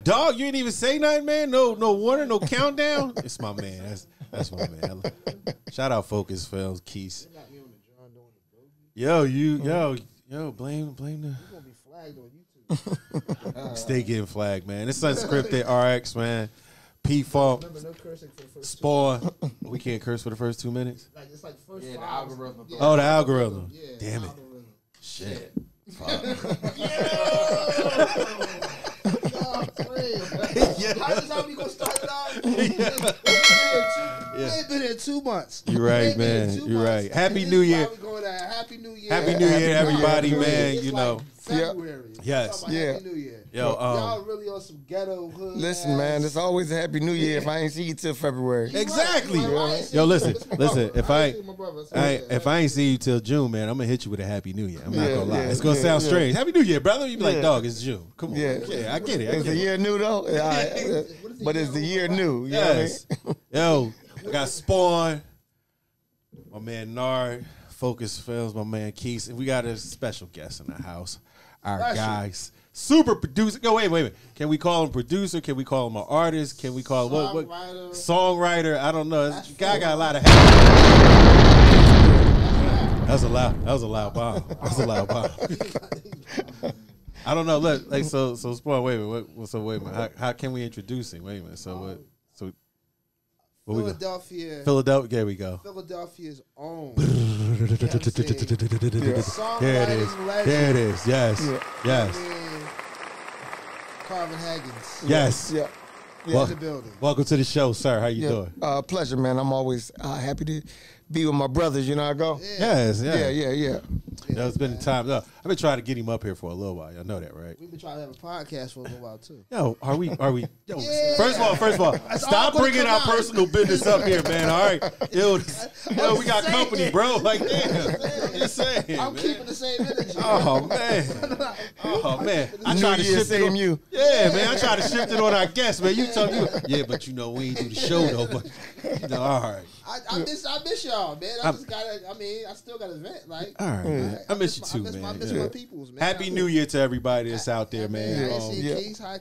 Dog, you ain't even say nothing, man. No warning, no countdown. It's my man. That's my man. Shout out Focus Films, Keys. Yo, blame the. You're gonna be flagged on YouTube. Stay getting flagged, man. It's UnScriptedRx, man. P-Funk, No cursing for the first Spawn. We can't curse for the first 2 minutes. Like it's like first. Yeah, the five. algorithm. Yeah, Oh, the algorithm. Yeah, Damn it. algorithm. Shit. How we gonna start it out? We ain't been here 2 months. You're right, man. You're right. Happy New Year. Happy New Year. Happy New Year, everybody, New Year. man. It's You like know. February. Yes. Yeah. Happy New Year. Yo, y'all really on some ghetto hood. Listen, man, it's always a Happy New Year if I ain't see you till February. Exactly. Right. Yo, listen. If I If ain't see you till June, man, I'm gonna hit you with a Happy New Year. I'm not gonna lie. Yeah, It's gonna yeah, sound yeah. strange. Happy New Year, brother. You be like, Yeah. dog, it's June. Come on. Yeah. Yeah, I get it. Is the year new though? Yeah, but it's the year new. You Yes. know what Yo, I got Spawn, my man Nard, Focus Films, my man Keith, and we got a special guest in the house. Our guys, super producer. Yo, wait a minute. Can we call him producer? Can we call him an artist? Can we call him what? Songwriter? I don't know. This guy got a lot of. That was a loud bomb. That was a loud bomb. I don't know. Look, like so Spawn. Wait a minute. Wait a minute. How can we introduce him? Wait a minute. What we got? Philadelphia. There we go. Philadelphia's own. There it is. There it is. Yes. Yes. Carvin Haggins. Yes. Yeah. In the building. Welcome to the show, sir. How you doing? Pleasure, man. I'm always happy to be with my brothers. You know how I go? Yes. Yeah. Yeah. You know, it's been time. Look, I've been trying to get him up here for a little while. Y'all know that, right? We've been trying to have a podcast for a little while too. Yo, are we? Yo, Yeah. First of all, stop bringing our personal business up here, man. All right, yo, we got company, bro. Like, damn, I'm just saying. I'm keeping the same energy. Oh man, I try to shift it on you. Yeah, man, I try to shift it on our guests, man. You tell me, yeah, but you know we ain't do the show though. But you know, all right. I miss y'all, man. I still got to vent. Like, all right, man. I miss you too, man. I miss my peoples, man. Happy New Year to everybody that's out there, man.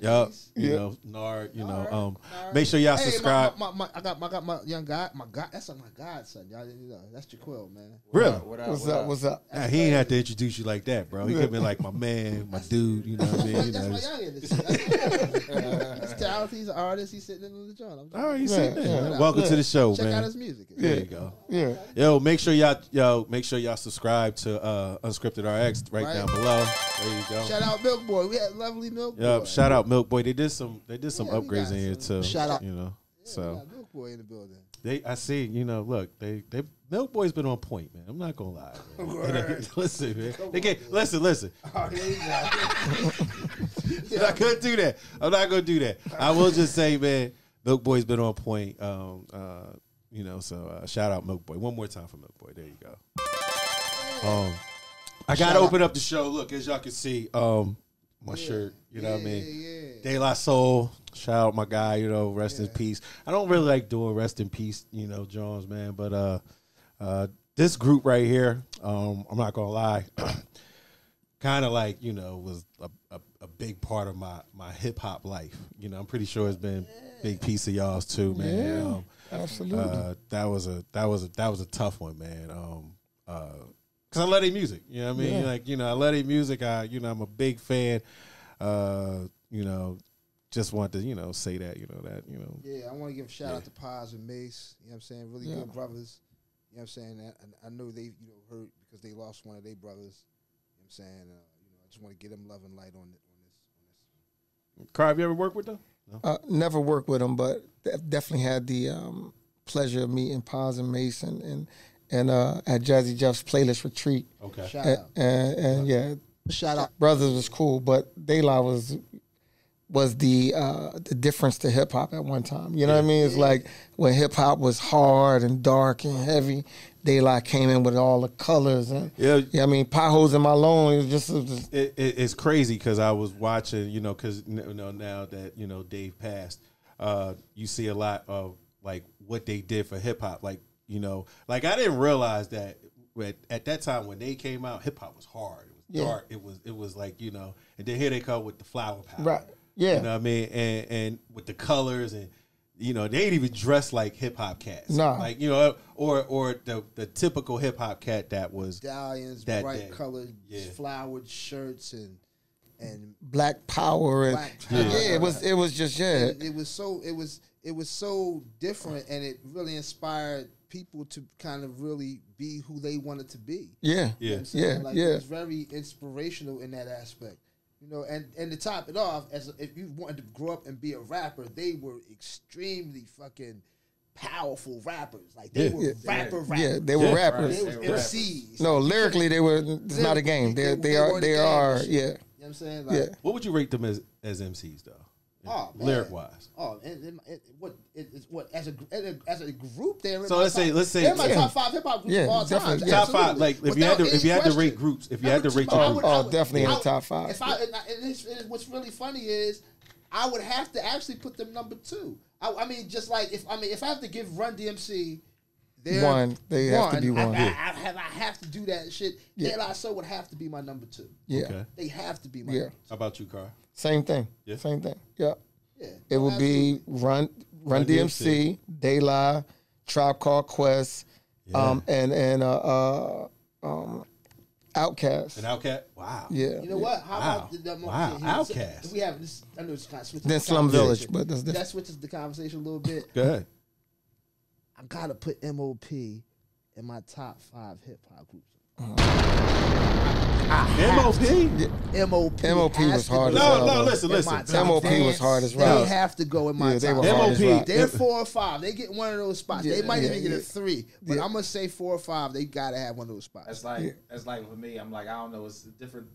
Yup. You know, Nard. You know, make sure y'all subscribe. I got my young guy. That's my godson. Y'all, that's Jaquil, man. Really? What's up? Nah, he ain't have to introduce you like that, bro. He could have been like my man, my dude. You know what I mean? You That's know, my youngin. He's talented. He's an artist. He's sitting in the joint. all right, you see that. Welcome to the show, Check man. out his music. There you go. Yeah. Yo, make sure y'all subscribe to UnScriptedRx right down below. There you go. Shout out Milk Boy. We had lovely Milk Boy. Yep, shout out Milk Boy. They did some upgrades in here too. Shout out. You know. Yeah, So we got Milk Boy in the building. I see, you know, look, they Milk Boy's been on point, man. I'm not gonna lie. Man. Listen, man. Listen. Oh, there you go. I'm not gonna do that. I'm not gonna do that. I will just say, man, Milk Boy's been on point. You know, so shout out Milk Boy. One more time for Milk Boy. There you go. I gotta open up the show. Look, as y'all can see, my shirt, you know what I mean? De La Soul. Shout out my guy, you know, rest in peace. I don't really like doing rest in peace, you know, Jones, man, but this group right here, I'm not gonna lie, kind of like, you know, was a big part of my hip hop life. You know, I'm pretty sure it's been a big piece of y'all's too, man. Absolutely. That was a tough one, man. Cause I love their music. You know what I mean? Like, you know, I love their music. I'm a big fan. You know, just want to, you know, say that, you know, Yeah, I want to give a shout out to Paz and Mace. You know what I'm saying? Really good brothers. You know what I'm saying? And I know they, you know, hurt because they lost one of their brothers. You know what I'm saying? You know, I just want to give them love and light on this. Carv, you ever worked with them? No? Never worked with them, but definitely had the pleasure of meeting Paz and Mace and at Jazzy Jeff's playlist retreat. Okay. Shout out. And yeah, Shout out. Brothers was cool, but De La was the difference to hip hop at one time. You know what I mean? It's like when hip hop was hard and dark and heavy, De La came in with all the colors and I mean, Potholes in My Loan. It was just it's crazy because I was watching, you know, because now that, you know, Dave passed, you see a lot of like what they did for hip hop. Like, you know, like I didn't realize that at that time when they came out, hip hop was hard. It was dark. It was like, you know, and then here they come with the flower power. right. Yeah. You know what I mean? And with the colors and, you know, they ain't even dressed like hip hop cats. Nah. Like, you know, or the typical hip hop cat that was Stallions, that bright day. colored, Yeah. flowered shirts and Black Power and Black Power. it was just It was so different, and it really inspired people to kind of really be who they wanted to be. Yeah. You know what I'm saying? Like, it was very inspirational in that aspect. You know, and to top it off, if you wanted to grow up and be a rapper, they were extremely fucking powerful rappers. Like they were rappers. Yeah, they were rappers. They were MCs. No, lyrically they were. It's not a game. They are. Yeah. You know what I'm saying? Like, What would you rate them as MCs though? Oh, lyric wise. Oh, and what as a group they're in So my let's say they're in my top 5 hip hop groups of all time. definitely. Top 5. Like if you had to rate groups, if you had to rate your groups, definitely in the top 5. What's really funny is I would have to actually put them number 2. I mean, just like if I have to give Run DMC one, they have to be one. I have to do that shit. De La Soul would have to be my number 2. Yeah, okay. They have to be my number 2. How about you, Carl? Same thing. Yeah. Same thing. Yeah. Yeah. It would be Run DMC, De La, Tribe Called Quest, and Outkast. An Outkast? Wow. Yeah. You know what? How about Outkast? We have this. I know it's kind of switches. Then Slum Village, but that's different. That switches the conversation a little bit. Go ahead. I gotta put MOP in my top 5 hip hop groups. MOP was hard as hell. No, listen. MOP was hard as well. They have to go in my top. MOP. They're 4 or 5. They get one of those spots. They might even get a 3, but I'm gonna say 4 or 5. They gotta have one of those spots. That's like for me. I'm like, I don't know. It's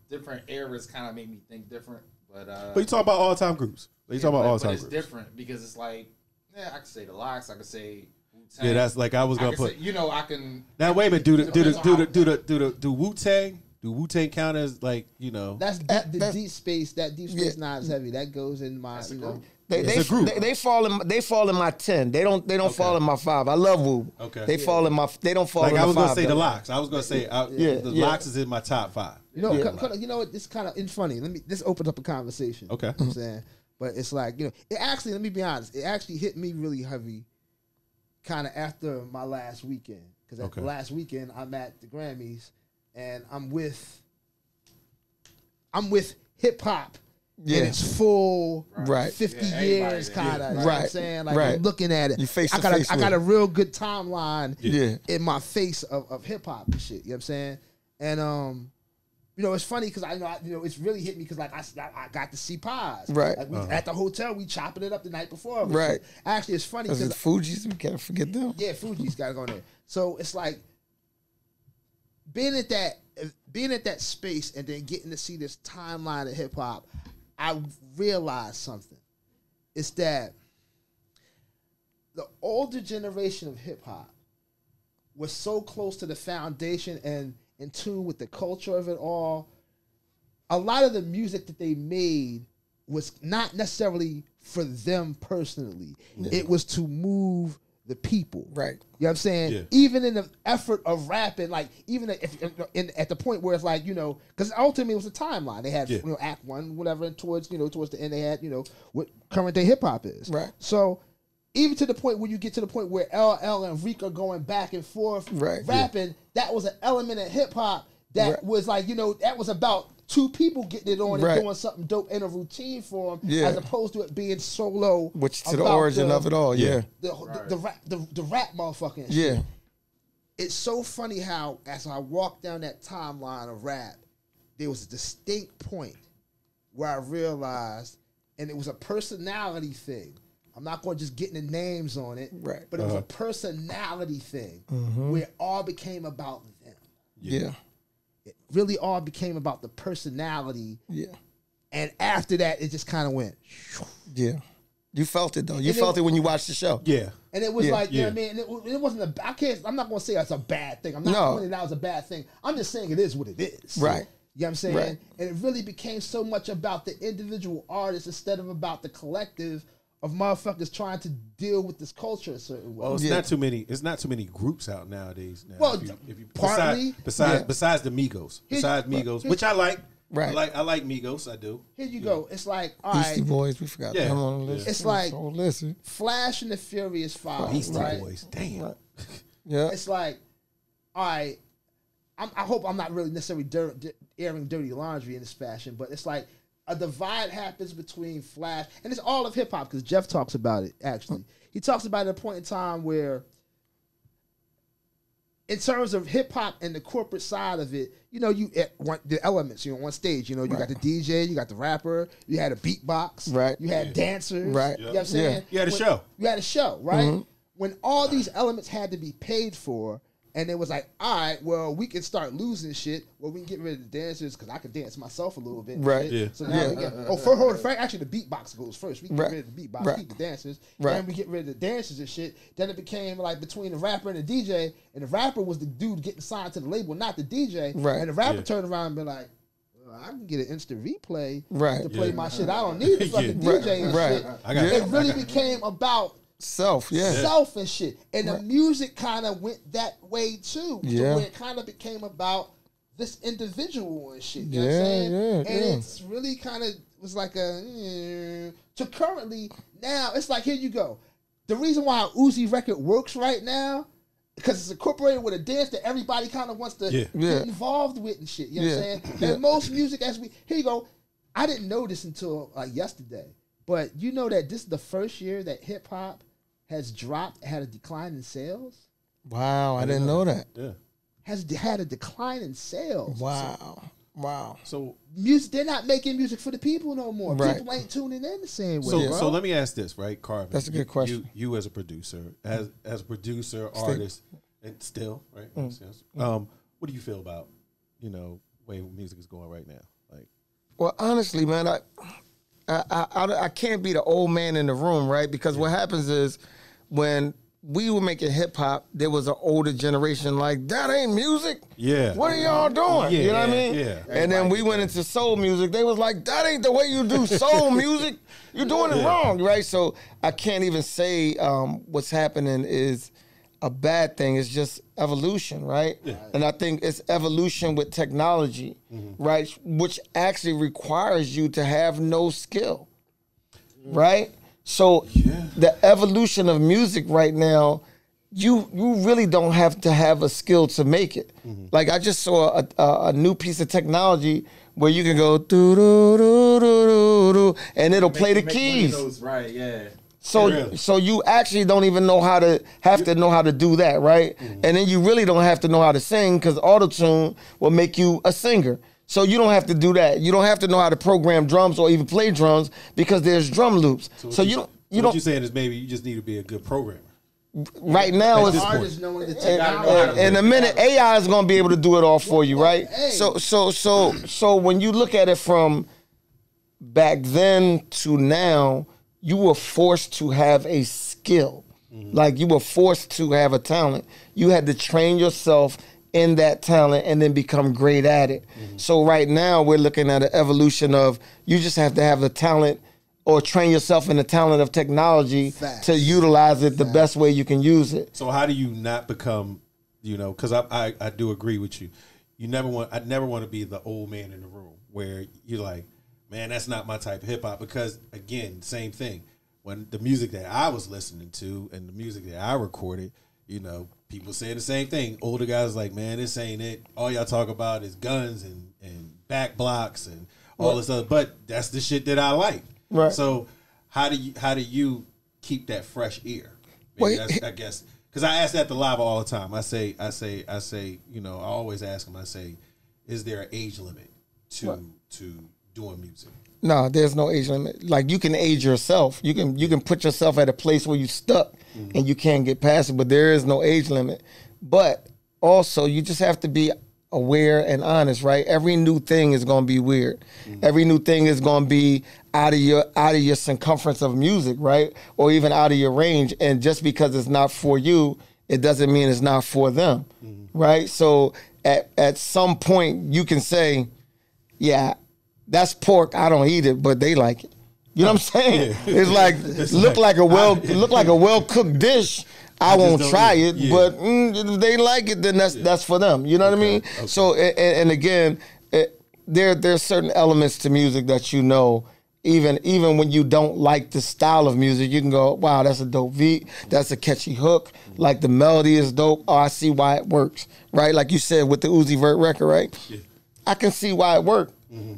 different eras kind of make me think different. But you talk about all time groups. You talk about all time groups. It's different because it's like, I could say the Locks. I could say. Yeah, that's like I was gonna put. Say, I can. Now wait a minute. Do Wu-Tang? Do Wu-Tang count as like That's the deep space. That deep space not as heavy. That goes in my They fall in my 10. They don't fall in my 5. I love Wu. Okay. They don't fall like in my 5. I was gonna say the Locks. I was gonna say the Locks is in my top 5. You know what? It's kind of funny. This opens up a conversation. Okay. You know what I'm saying, but it's like it actually. Let me be honest. It actually hit me really heavy, kind of after my last weekend. Because last weekend I'm at the Grammys and I'm with hip hop. Yeah. In its full 50 years kind of. You know what I'm saying? Like I'm looking at it. You face I got a real good timeline in my face of hip hop and shit. You know what I'm saying? And it's funny because I know it's really hit me because like I got to see Paz. Right. Like at the hotel we chopping it up the night before. Right. Actually, it's funny because Fuji's, we can't forget them. Yeah, Fuji's got to go in there. So it's like being at that space and then getting to see this timeline of hip hop. I realized something. It's that the older generation of hip hop was so close to the foundation and in tune with the culture of it all. A lot of the music that they made was not necessarily for them personally. Yeah. It was to move the people. Right. You know what I'm saying? Yeah. Even in the effort of rapping, like even at the point where it's like, because ultimately it was a timeline. They had Act 1, whatever, and towards the end they had, what current day hip hop is. Right. So even to the point where you get to the point where LL and Reek are going back and forth rapping, that was an element of hip hop that was like, that was about two people getting it on and doing something dope in a routine for them, as opposed to it being solo. Which to the origin of it all, the rap motherfucking shit. It's so funny how as I walked down that timeline of rap, there was a distinct point where I realized, and it was a personality thing. I'm not going to just get the names on it, but it was a personality thing where it all became about them. Yeah. It really all became about the personality. Yeah. And after that, it just kind of went. Yeah. You felt it, though. You felt it when you watched the show. Yeah. And it was like, you know what I mean? And it wasn't I'm not going to say that's a bad thing. I'm not pointing it out as a bad thing. I'm just saying it is what it is. Right. You know what I'm saying? Right. And it really became so much about the individual artist instead of about the collective of motherfuckers trying to deal with this culture a certain way. Well, it's not too many groups out nowadays. Now. Well, if you partly besides the Migos, Migos, which I like. Right. I like Migos. I do. Here you go. It's like, all Beastie right. Boys, we forgot them on the list. It's like Flash and the Furious 5. Beastie right? Boys. Damn. Right. Yeah. It's like, all right. I hope I'm not really necessarily airing dirty laundry in this fashion, but it's like a divide happens between Flash, and it's all of hip hop because Jeff talks about it. Actually, he talks about it at a point in time where, in terms of hip hop and the corporate side of it, you know, the elements. You know, on stage, you know, you got the DJ, you got the rapper, you had a beatbox, right? You had dancers, right? You know what I'm saying? You had a show. You had a show, right? When all these elements had to be paid for. And it was like, all right, well, we can start losing shit. Well, we can get rid of the dancers because I can dance myself a little bit. Right. Yeah. So now we get, actually the beatbox goes first. We can get rid of the beatbox, keep the dancers. Then we get rid of the dancers and shit. Then it became like between the rapper and the DJ. And the rapper was the dude getting signed to the label, not the DJ. Right. And the rapper turned around and be like, well, I can get an instant replay to play my shit. I don't need the fucking DJ and shit. It really became about self and shit. And the music kind of went that way too. To where it kind of became about this individual and shit. You know what I'm saying? And it's really kind of was like to currently now it's like, here you go. The reason why Uzi record works right now, because it's incorporated with a dance that everybody kind of wants to get involved with and shit. You know what I'm saying? And most music here you go. I didn't know this until yesterday. But you know that this is the first year that hip hop has had a decline in sales? Wow, I didn't know that. Yeah. Has had a decline in sales. Wow. So music, they're not making music for the people no more. Right. People ain't tuning in the same way. So let me ask this, right, Carvin? That's a good question. You as a producer, as a producer, artist, and still, right? What do you feel about, way music is going right now? Like, well, honestly, man, I can't be the old man in the room, right? Because what happens is when we were making hip hop, there was an older generation like, that ain't music. Yeah. What are y'all doing? Yeah, you know what I mean? Yeah. And then we went into soul music. They was like, that ain't the way you do soul music. You're doing it wrong, right? So I can't even say what's happening is a bad thing. It's just evolution, right? Yeah. And I think it's evolution with technology, right? Which actually requires you to have no skill, right? So the evolution of music right now, you really don't have to have a skill to make it. Like I just saw a new piece of technology where you can go do do do do do, and it'll play the keys. Those, right? Yeah. So you actually don't even know how to do that, right? And then you really don't have to know how to sing because auto-tune will make you a singer. So you don't have to do that. You don't have to know how to program drums or even play drums because there's drum loops. So you don't. What you're saying is maybe you just need to be a good programmer. Right now, it's in a minute AI is going to be able to do it all for you, right? So when you look at it from back then to now, you were forced to have a skill. Like you were forced to have a talent. You had to train yourself in that talent and then become great at it. So right now we're looking at an evolution of you just have to have the talent or train yourself in the talent of technology to utilize it the best way you can use it. So how do you not become, because I do agree with you. I'd never want to be the old man in the room where you're like, man, that's not my type of hip hop. Because again, same thing. When the music that I was listening to and the music that I recorded, people saying the same thing. Older guys like, man, this ain't it. All y'all talk about is guns and back blocks and all this other. But that's the shit that I like. Right. So how do you keep that fresh ear? Maybe I guess because I ask that to Lava all the time. I say, I always ask him. I say, is there an age limit to doing music? No, there's no age limit. Like you can age yourself. You can put yourself at a place where you're stuck and you can't get past it. But there is no age limit. But also, you just have to be aware and honest, right? Every new thing is going to be weird. Every new thing is going to be out of your circumference of music, right? Or even out of your range. And just because it's not for you, it doesn't mean it's not for them, right? So at some point, you can say, yeah, that's pork. I don't eat it, but they like it. You know what I'm saying? It's like look like a well cooked dish. I won't try it, but if they like it, then that's for them. You know what I mean? Okay. So and again, there's certain elements to music that you know. Even when you don't like the style of music, you can go, wow, that's a dope beat. That's a catchy hook. Like the melody is dope. Oh, I see why it works, right? Like you said with the Uzi Vert record, right? Yeah. I can see why it worked.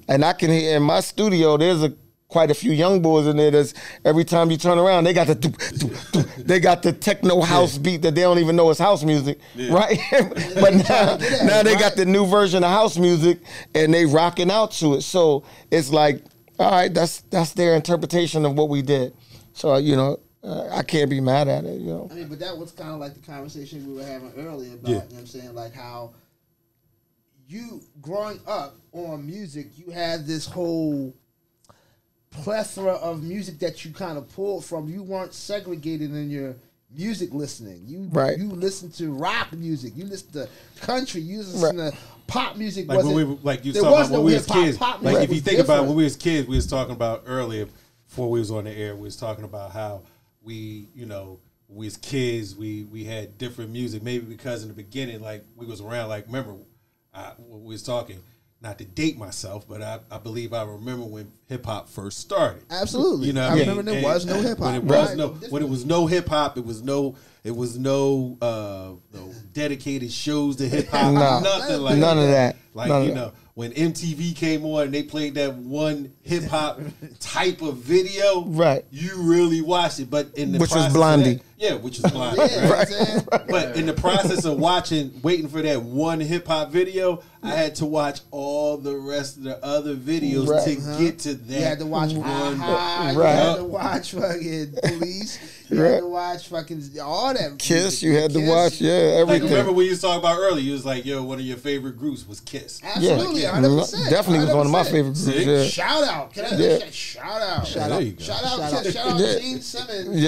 And I can hear in my studio, there's quite a few young boys in there that's every time you turn around, they got the techno house beat that they don't even know is house music, right? But now they got the new version of house music and they rocking out to it. So it's like, all right, that's their interpretation of what we did. So, I can't be mad at it, I mean, but that was kind of like the conversation we were having earlier about, you know what I'm saying, like how you, growing up on music, you had this whole plethora of music that you kind of pulled from. You weren't segregated in your music listening. You listened to rock music. You listened to country. You listened to pop music. Like when we was kids. Like if you think about when we was kids, we was talking about earlier before we was on the air. We was talking about how we was kids. We had different music. Maybe because in the beginning, like we was around. Like remember, we was talking. Not to date myself, but I believe I remember when hip hop first started. Absolutely, I remember there was no hip hop. When it was no hip hop, it was no dedicated shows to hip hop. Nothing like none of that. Like when MTV came on and they played that one hip hop type of video, right? You really watched it, but in the which process was Blondie. Which is Blondie, right? But in the process of waiting for that one hip hop video, I had to watch all the rest of the other videos to get to that. You had to watch one. You had to watch fucking Police. You had to watch fucking all that. Kiss. You had to watch, everything. Like, remember when you was talking about earlier? You was like, one of your favorite groups was Kiss. Absolutely, 100%. Definitely was one of my favorite groups. Yeah. Shout out! Can I shout out? Shout out! Shout out! Gene Simmons.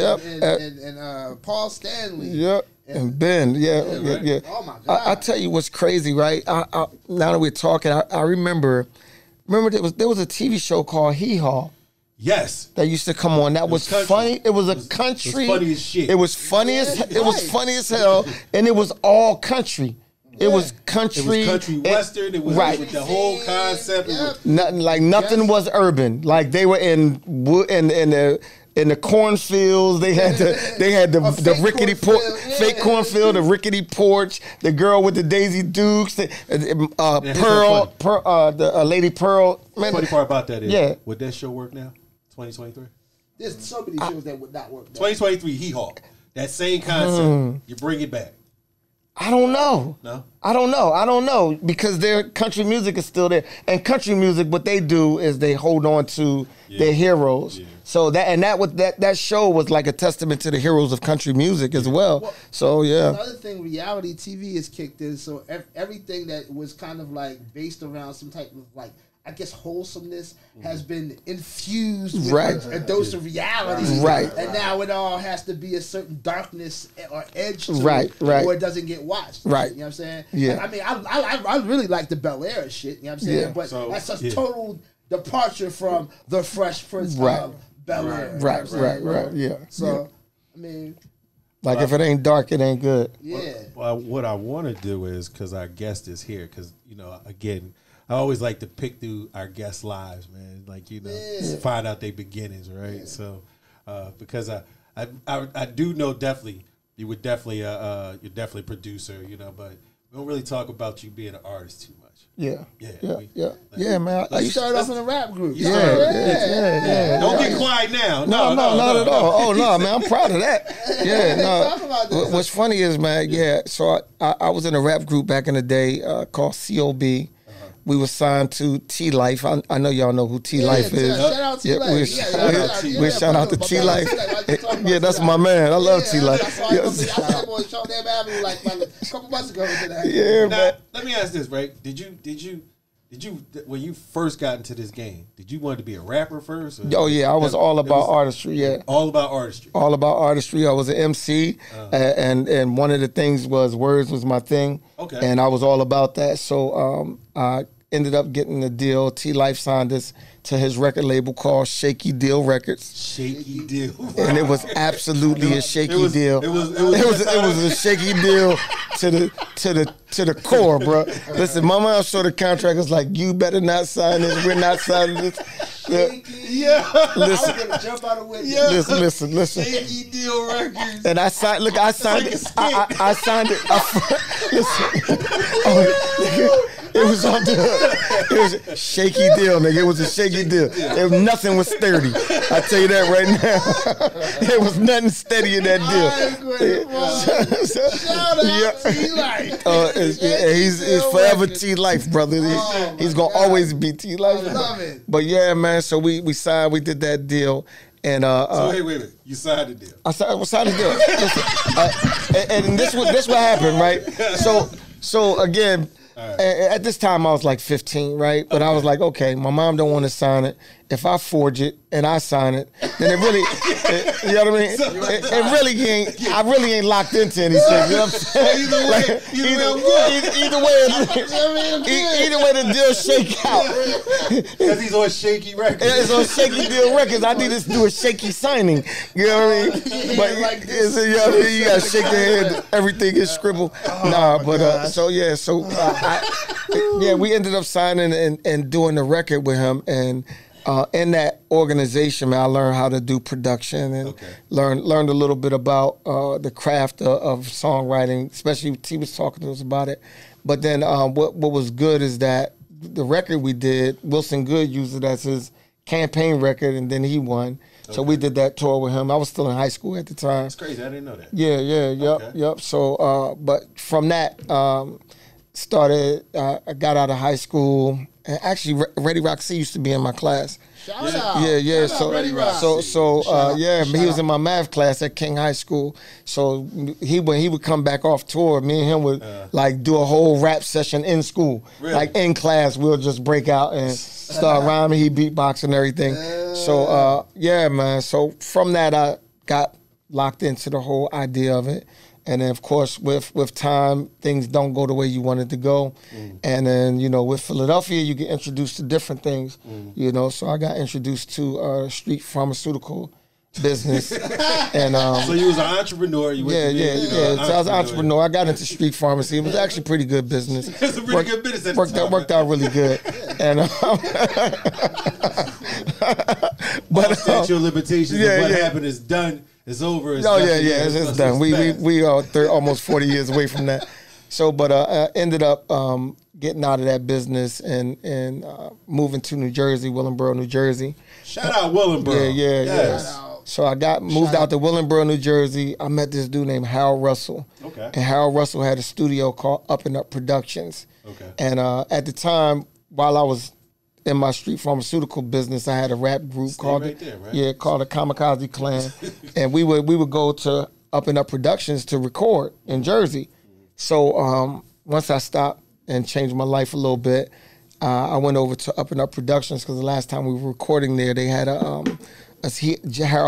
And Paul Stanley. Yep. And Ben, yeah. Oh my God! I tell you what's crazy, right? Now that we're talking, I remember there was a TV show called Hee Haw. Yes, that used to come on. That was funny. It was a country. It was funny as shit. It was funny was funny as hell, and it was all country. It was country. It was country western. It was with the whole concept. Nothing was urban. Like they were in the cornfields. They had the rickety fake cornfield, the rickety porch, the girl with the Daisy Dukes, Pearl, Lady Pearl. Man, the funny part about that is, would that show work now? 2023. There's so many shows that would not work. 2023, Hee Haw. That same concept. You bring it back. I don't know. No? I don't know because their country music is still there. And country music, what they do is they hold on to their heroes. Yeah. So that show was like a testament to the heroes of country music as well. So another thing, reality TV is kicked in. So everything that was kind of like based around some type of like, I guess, wholesomeness has been infused with a dose of reality. Right. And now it all has to be a certain darkness or edge to it, or it doesn't get watched. Right. You know what I'm saying? Yeah. I mean, I really like the Bel Air shit, you know what I'm saying? But that's a total departure from the Fresh Prince of Bel Air. Right. Yeah. So, I mean... Like, if it ain't dark, it ain't good. Yeah. Well, what I want to do is, because our guest is here, because, again... I always like to pick through our guests' lives, man. Like, find out their beginnings, right? Yeah. So, because I do know definitely you're definitely a producer, but we don't really talk about you being an artist too much. Yeah, man. You started off in a rap group. Yeah. Don't get quiet now. No, not at all. Oh no, man, I'm proud of that. Yeah, no. Talk about this. What's funny is, man, so I was in a rap group back in the day called COB. We were signed to T Life. I know y'all know who T Life is. Shout out T Life. We shout out to T Life. Yeah, that's my man. I love T Life. I saw that boy show them Avenue like a couple months ago. Yeah, man. Let me ask this, right? Did you when you first got into this game, did you want to be a rapper first? Oh yeah, I was all about artistry. Yeah, all about artistry. All about artistry. I was an MC, and one of the things was words was my thing. Okay, and I was all about that. So ended up getting the deal. T-Life signed us to his record label called Shaky Deal Records. Shaky deal. And it was absolutely a shaky deal. It was a shaky deal to the core, bro. Listen, my mom saw the contract. Was like, you better not sign this. We're not signing this. Yeah. Listen. I was gonna jump out of the window. Yeah. Listen. Shaky deal records. And I signed. Look, I signed it. I signed it. Listen. It was on the. It was a shaky deal, nigga. It was a shaky deal. Nothing was sturdy. I tell you that right now. There was nothing steady in that deal. Shout out T-Life. He's forever T-Life, brother. He's gonna always be T-Life. I love it. But yeah, man. So we signed. We did that deal. And so wait. You signed the deal. I signed the deal. Listen, and this what happened, right? So again. Right. At this time, I was like 15, right? But I was like, okay, my mom don't want to sign it. If I forge it and I sign it, then it really, you know what I mean? It really ain't. I really ain't locked into anything. You know what I'm saying? Either way, the deal shake out. Because he's on shaky records. It's on shaky deal records. I need to do a shaky signing. You know what I mean? But like you know what I mean? You gotta shake the hand. Everything is scribbled. We ended up signing and doing the record with him. And in that organization, man, I learned how to do production and learned a little bit about the craft of songwriting, especially T was talking to us about it. But then what was good is that the record we did, Wilson Good used it as his campaign record, and then he won. Okay. So we did that tour with him. I was still in high school at the time. That's crazy. I didn't know that. Yep. So, but from that, I got out of high school. And actually, Reddy Rock C used to be in my class. Shout out. Yeah. Shout out Reddy Rock. He was in my math class at King High School. So when he would come back off tour, me and him would like do a whole rap session in school. Really? Like in class, we'll just break out and start rhyming. He beatbox and everything. So man. So from that, I got locked into the whole idea of it. And then, of course, with time, things don't go the way you want it to go. And then, with Philadelphia, you get introduced to different things, So I got introduced to street pharmaceutical business. And so you was an entrepreneur. So I was an entrepreneur. I got into street pharmacy. It was actually pretty good business. It's a pretty good business. Worked out really good. And but statute of limitations. What happened is done. It's over. It's it's done. We are almost 40 years away from that. So, but ended up getting out of that business and moving to New Jersey, Willingboro, New Jersey. Shout out Willingboro. Yeah. So I moved out to Willingboro, New Jersey. I met this dude named Harold Russell. Okay. And Harold Russell had a studio called Up and Up Productions. Okay. And at the time, while I was in my street pharmaceutical business, I had a rap group called the Kamikaze Clan, and we would go to Up and Up Productions to record in Jersey. So once I stopped and changed my life a little bit, I went over to Up and Up Productions because the last time we were recording there, they had Harold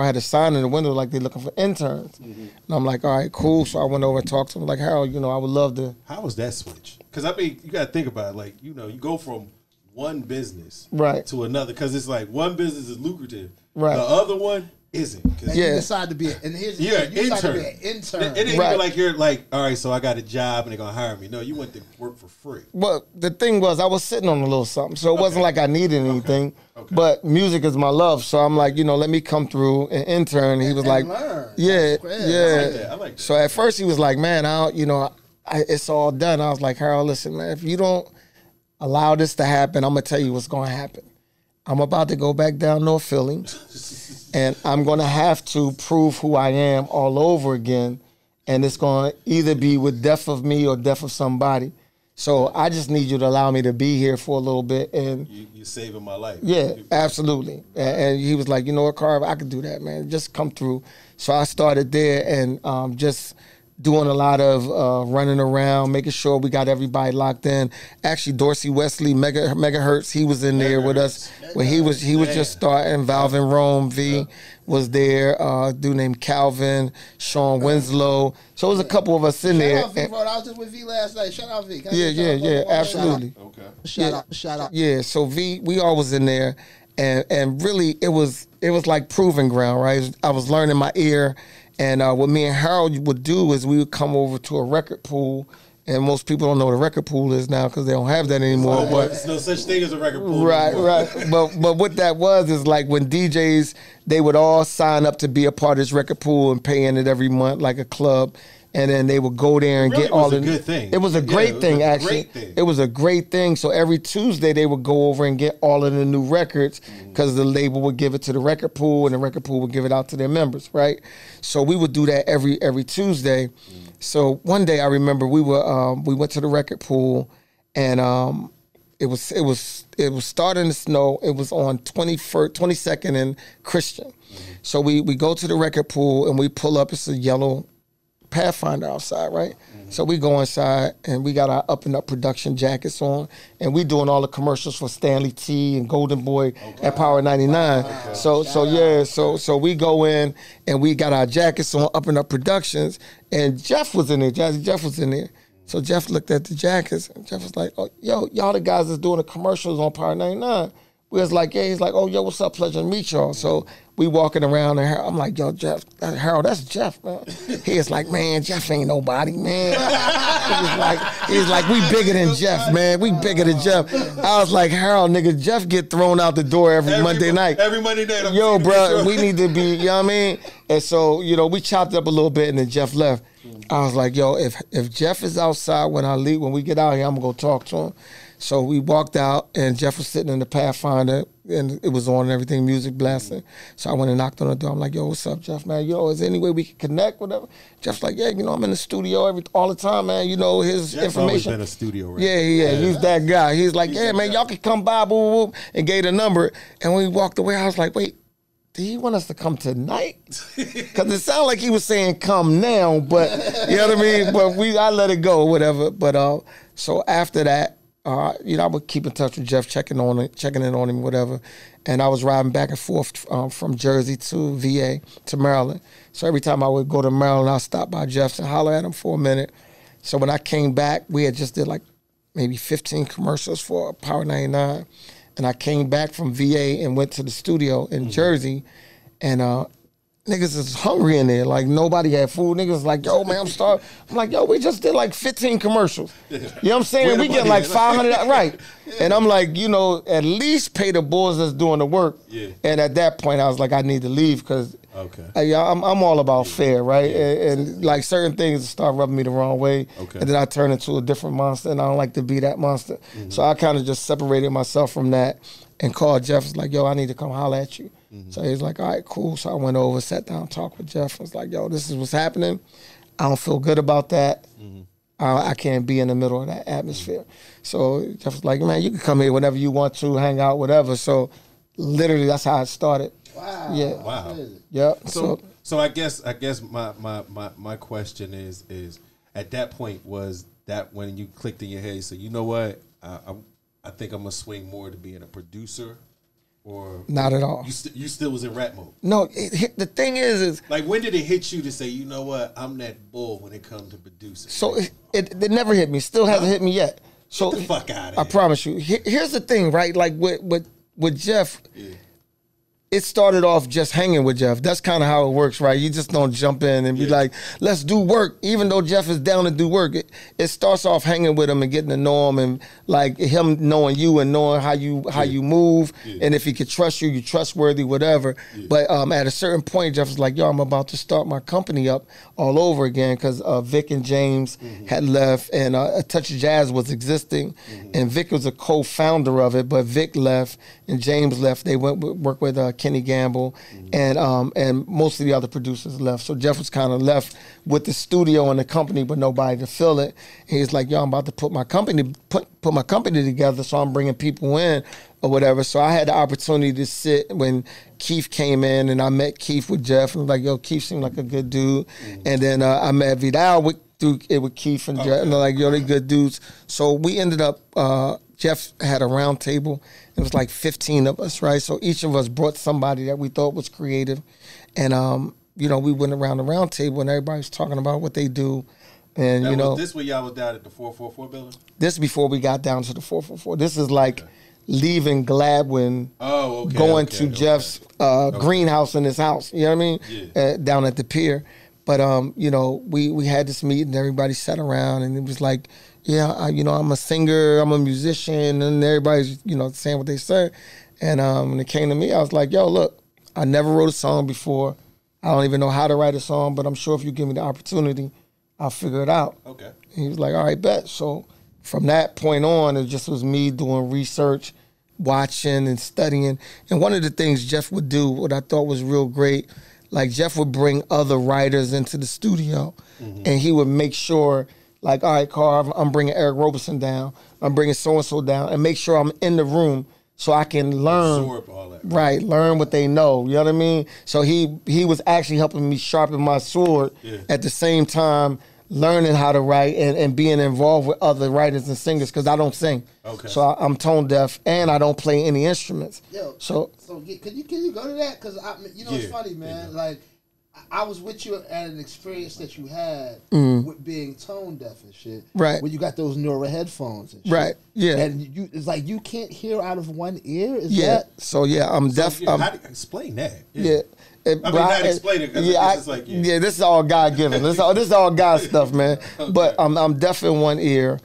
had a sign in the window like they're looking for interns, and I'm like, all right, cool. So I went over and talked to him like, Harold, I would love to. How was that switch? Because I mean, you got to think about it, like you go from one business to another, because it's like one business is lucrative, the other one isn't. You decide to be an intern. It ain't even like you're like, all right, so I got a job and they're gonna hire me. No, you went to work for free. Well, the thing was, I was sitting on a little something, so it wasn't like I needed anything. Okay. But music is my love, so I'm like, let me come through and intern. And he was like, learn. I like that. So at first he was like, man, it's all done. I was like, Harold, listen, man, if you don't allow this to happen, I'm going to tell you what's going to happen. I'm about to go back down North Philly, and I'm going to have to prove who I am all over again, and it's going to either be with death of me or death of somebody. So I just need you to allow me to be here for a little bit. And you're saving my life. Yeah, absolutely. And he was like, you know what, Carvin, I could do that, man. Just come through. So I started there and just doing a lot of running around, making sure we got everybody locked in. Actually, Dorsey Wesley, Megahertz, he was in there with us when he was just starting. Valvin Rome V was there. A dude named Calvin, Sean Winslow. So it was a couple of us in there. Shout out V, bro. I was just with V last night. Shout out V. Yeah, absolutely. Okay. Shout out. Yeah, so V, we all was in there, and really it was like proving ground, right? I was learning my ear. And what me and Harold would do is we would come over to a record pool, and most people don't know what a record pool is now because they don't have that anymore. But there's no such thing as a record pool. Right. But what that was is like when DJs, they would all sign up to be a part of this record pool and pay in it every month like a club. And then they would go there and get all the. It was a good thing. It was a great thing, actually. It was a great thing. So every Tuesday they would go over and get all of the new records because the label would give it to the record pool and the record pool would give it out to their members, right? So we would do that every Tuesday. So one day I remember we went to the record pool and it was starting to snow. It was on 22nd and Christian. So we go to the record pool and we pull up. It's a yellow Pathfinder outside, right? So we go inside and we got our Up and Up production jackets on, and we doing all the commercials for Stanley T and Golden Boy at Power 99. So we go in and we got our jackets on, Up and Up Productions, and Jeff was in there. Jazzy Jeff was in there. So Jeff looked at the jackets and Jeff was like, "Oh, yo, y'all the guys that's doing the commercials on Power 99." We was like, yeah, he's like, "Oh, yo, what's up? Pleasure to meet y'all." So we walking around and I'm like, "Yo, Jeff, Harold, that's Jeff, man." He is like, "Man, Jeff ain't nobody, man." He's like, "We bigger than Jeff, man. We bigger than Jeff." I was like, "Harold, nigga, Jeff get thrown out the door every Monday night." Every Monday night. Yo, bro, we need to be, you know what I mean? And so, we chopped up a little bit and then Jeff left. I was like, "Yo, if Jeff is outside when I leave, when we get out here, I'm gonna go talk to him." So we walked out, and Jeff was sitting in the Pathfinder, and it was on and everything, music blasting. So I went and knocked on the door. I'm like, "Yo, what's up, Jeff, man? Is there any way we can connect, whatever?" Jeff's like, "Yeah, I'm in the studio all the time, man. His Jeff's information." Always been a studio, right? Yeah. He's that guy. He's like, "Yeah, man, y'all can come by, boom, and gave the number." And when we walked away, I was like, "Wait, did he want us to come tonight?" Because it sounded like he was saying come now, but you know what I mean? But I let it go, whatever. But so after that, I would keep in touch with Jeff, checking in on him, whatever. And I was riding back and forth from Jersey to VA to Maryland. So every time I would go to Maryland, I'd stop by Jeff's and holler at him for a minute. So when I came back, we had just did like maybe 15 commercials for Power 99. And I came back from VA and went to the studio in Jersey, and niggas is hungry in there. Like, nobody had food. Niggas was like, "Yo, man, I'm starving." I'm like, "Yo, we just did like 15 commercials." You know what I'm saying? We get like 500, right? And I'm like, at least pay the boys that's doing the work. Yeah. And at that point, I was like, I need to leave because I'm all about fair, right? And like certain things start rubbing me the wrong way. Okay. And then I turn into a different monster, and I don't like to be that monster. So I kind of just separated myself from that and called Jeff. Was like, "Yo, I need to come holler at you." So he's like, "All right, cool." So I went over, sat down, talked with Jeff. I was like, "Yo, this is what's happening. I don't feel good about that. I can't be in the middle of that atmosphere." So Jeff was like, "Man, you can come here whenever you want to, hang out, whatever." So literally, that's how it started. Wow. Yeah. Wow. Yep. So I guess my question is at that point, was that when you clicked in your head, you said, "You know what? I think I'm gonna swing more to being a producer." Or not at all. You still was in rap mode. No, the thing is like, when did it hit you to say, "You know what? I'm that bull when it comes to producing"? So it never hit me. Still hasn't hit me yet. So get the fuck out of here. I promise you. Here's the thing, right? Like with Jeff. Yeah. It started off just hanging with Jeff. That's kind of how it works, right? You just don't jump in and be like, "Let's do work," even though Jeff is down to do work. It starts off hanging with him and getting to know him, and like him knowing you and knowing how you move, and if he could trust you, you're trustworthy, whatever. But at a certain point, Jeff was like, "Yo, I'm about to start my company up all over again," because Vic and James had left, and A Touch of Jazz was existing, and Vic was a co-founder of it, but Vic left and James left. They went work with Kenny Gamble, and most of the other producers left. So Jeff was kind of left with the studio and the company, but nobody to fill it. And he's like, "Yo, I'm about to put my company together, so I'm bringing people in." or whatever. So I had the opportunity to sit when Keith came in, and I met Keith with Jeff, and was like, yo, Keith seemed like a good dude. And then I met Vidal through it with Keith and Jeff, and they're like, yo, they good dudes. So we ended up, Jeff had a round table. It was like 15 of us, right? So each of us brought somebody that we thought was creative. And, you know, we went around the round table, and everybody was talking about what they do. And, you know. This where y'all was down at the 444 building? This before we got down to the 444. This is like leaving Gladwin, going to Jeff's greenhouse in his house. You know what I mean? Yeah. Down at the pier. But, you know, we had this meeting, everybody sat around, and it was like, yeah, you know, I'm a singer, I'm a musician, and everybody's, you know, saying what they say. And when it came to me, I was like, yo, look, I never wrote a song before. I don't even know how to write a song, but I'm sure if you give me the opportunity, I'll figure it out. Okay. And he was like, all right, bet. So from that point on, it just was me doing research, watching and studying. And one of the things Jeff would do, what I thought was real great, like Jeff would bring other writers into the studio, and he would make sure, like, all right, Carv, I'm bringing Eric Roberson down, I'm bringing so-and-so down, and make sure I'm in the room so I can learn, absorb all that. Right, learn what they know. You know what I mean? So he was actually helping me sharpen my sword at the same time, learning how to write and being involved with other writers and singers, because I don't sing. Okay. So I'm tone deaf, and I don't play any instruments. Yo, so can you go to that? Because you know, it's funny, man. Like, I was with you at an experience that you had with being tone deaf and shit. Right. When you got those Neura headphones and shit. Right. Yeah. And it's like you can't hear out of one ear. Is yeah. that? So yeah, I'm deaf. How do you explain that? Yeah. I mean, not explain it, because it's like, this is all God given. This is all God stuff, man. Okay. But I'm deaf in one ear,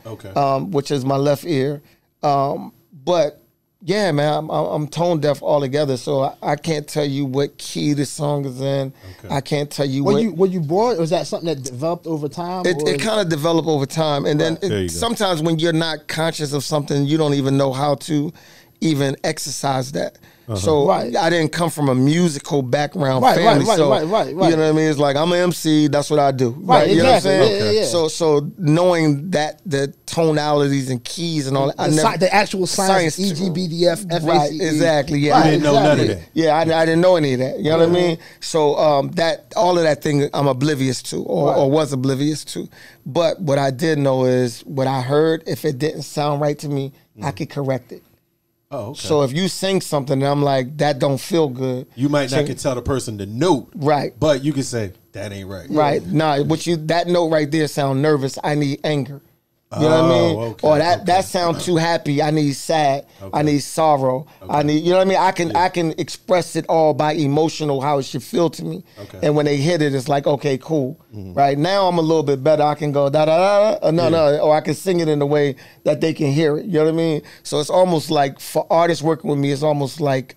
which is my left ear. But yeah, man, I'm tone deaf altogether, so I can't tell you what key the song is in. Okay. I can't tell you were you born, or was that something that developed over time? It kind of developed over time, and then sometimes when you're not conscious of something, you don't even know how to even exercise that. So I didn't come from a musical background family. You know what I mean? It's like, I'm an MC, that's what I do. Right, you exactly. know what I'm saying? So knowing that, the tonalities and keys and all that, the actual science, EGBDF, FACE. Right, exactly. Yeah, I didn't know none of that. Yeah, I didn't know any of that. You know what I mean? So that all of that thing I'm oblivious to, or was oblivious to. But what I did know is, what I heard, if it didn't sound right to me, I could correct it. Oh, okay. So if you sing something and I'm like, that don't feel good, you might not can tell the person the note, right? But you can say that ain't right, right? Nah, that note right there sound nervous. I need anger. You know what I mean? Okay, or that sound too happy. I need sad. I need sorrow. I need, you know what I mean? I can express it all by emotional, how it should feel to me. And when they hit it, it's like, okay, cool. Right now I'm a little bit better. I can go da da da, no, or I can sing it in a way that they can hear it. You know what I mean? So it's almost like, for artists working with me, it's almost like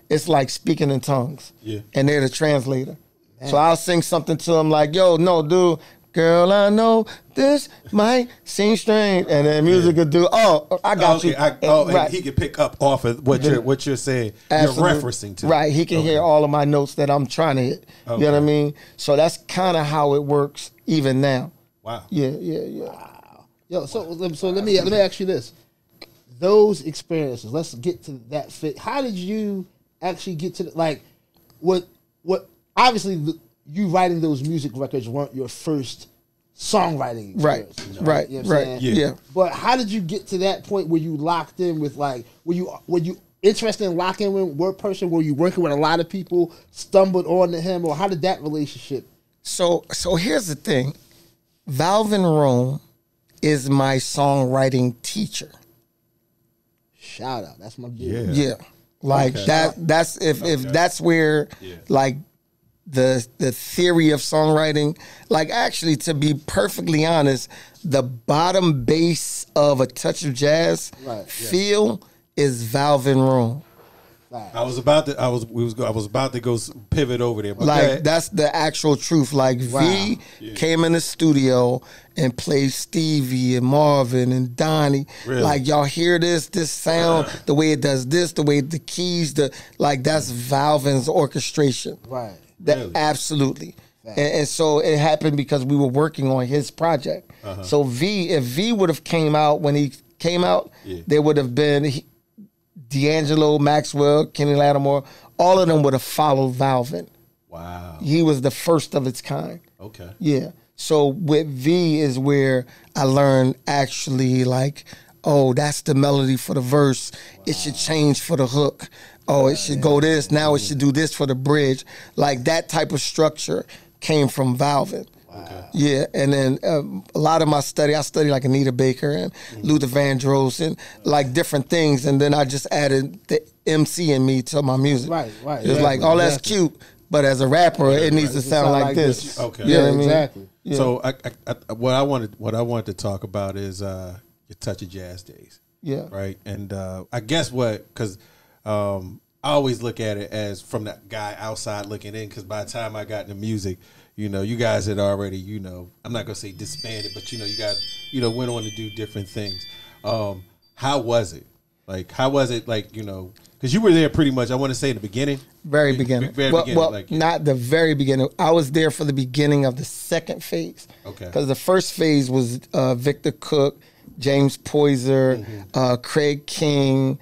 it's like speaking in tongues. Yeah. And they're the translator. Man. So I'll sing something to them like, yo, no, dude. Girl, I know this might seem strange, and then music could do. Oh, I got you. And he can pick up off of what you're saying. Absolutely. You're referencing to. Right, he can hear all of my notes that I'm trying to hit. You know what I mean? So that's kind of how it works even now. Wow. Yeah. Wow. Yo, so let me ask you this: those experiences. Let's get to that fit. How did you actually get to what? Obviously, you writing those music records weren't your first songwriting experience. Right. You know what I'm saying? Yeah. But how did you get to that point where you locked in with, like, were you interested in locking in with one person? Were you working with a lot of people, stumbled onto him, or how did that relationship? So here's the thing. Valvin Rome is my songwriting teacher. Shout out. That's my dude. Yeah. Like that's if that's where like the theory of songwriting, like, actually, to be perfectly honest, the bottom bass of A Touch of Jazz feel is Valvin Rome. I was about to go pivot over there. Like, that's the actual truth. Like, V came in the studio and played Stevie and Marvin and Donnie. Really? Like, y'all hear this sound, the way it does this, the way the keys, that's Valvin's orchestration. Right. Really? Absolutely. And so it happened because we were working on his project. So if V would have came out when he came out, there would have been D'Angelo, Maxwell, Kenny Lattimore, all of them would have followed Valvin. Wow. He was the first of its kind. Okay. Yeah. So with V is where I learned actually like, oh, that's the melody for the verse. Wow. It should change for the hook. Oh, it should go this. Now it should do this for the bridge. Like that type of structure came from Valvin. Okay. Yeah, and then a lot of my study, I studied like Anita Baker and Luther Vandross and like different things, and then I just added the MC in me to my music. Right. It's like, oh, that's cute, but as a rapper, it needs to sound like this. Okay. You know what I mean? Exactly. Yeah. So what I wanted to talk about is your Touch of Jazz days. Yeah. Right. And I guess because I always look at it as from that guy outside looking in, because by the time I got into music, you know, you guys had already, you know, I'm not gonna say disbanded, but you know, you guys, you know, went on to do different things. How was it? Like, you know, because you were there pretty much, I want to say in the beginning. Very beginning. Well, like, not the very beginning. I was there for the beginning of the second phase. Okay. Because the first phase was Victor Cook, James Poyser, Craig King,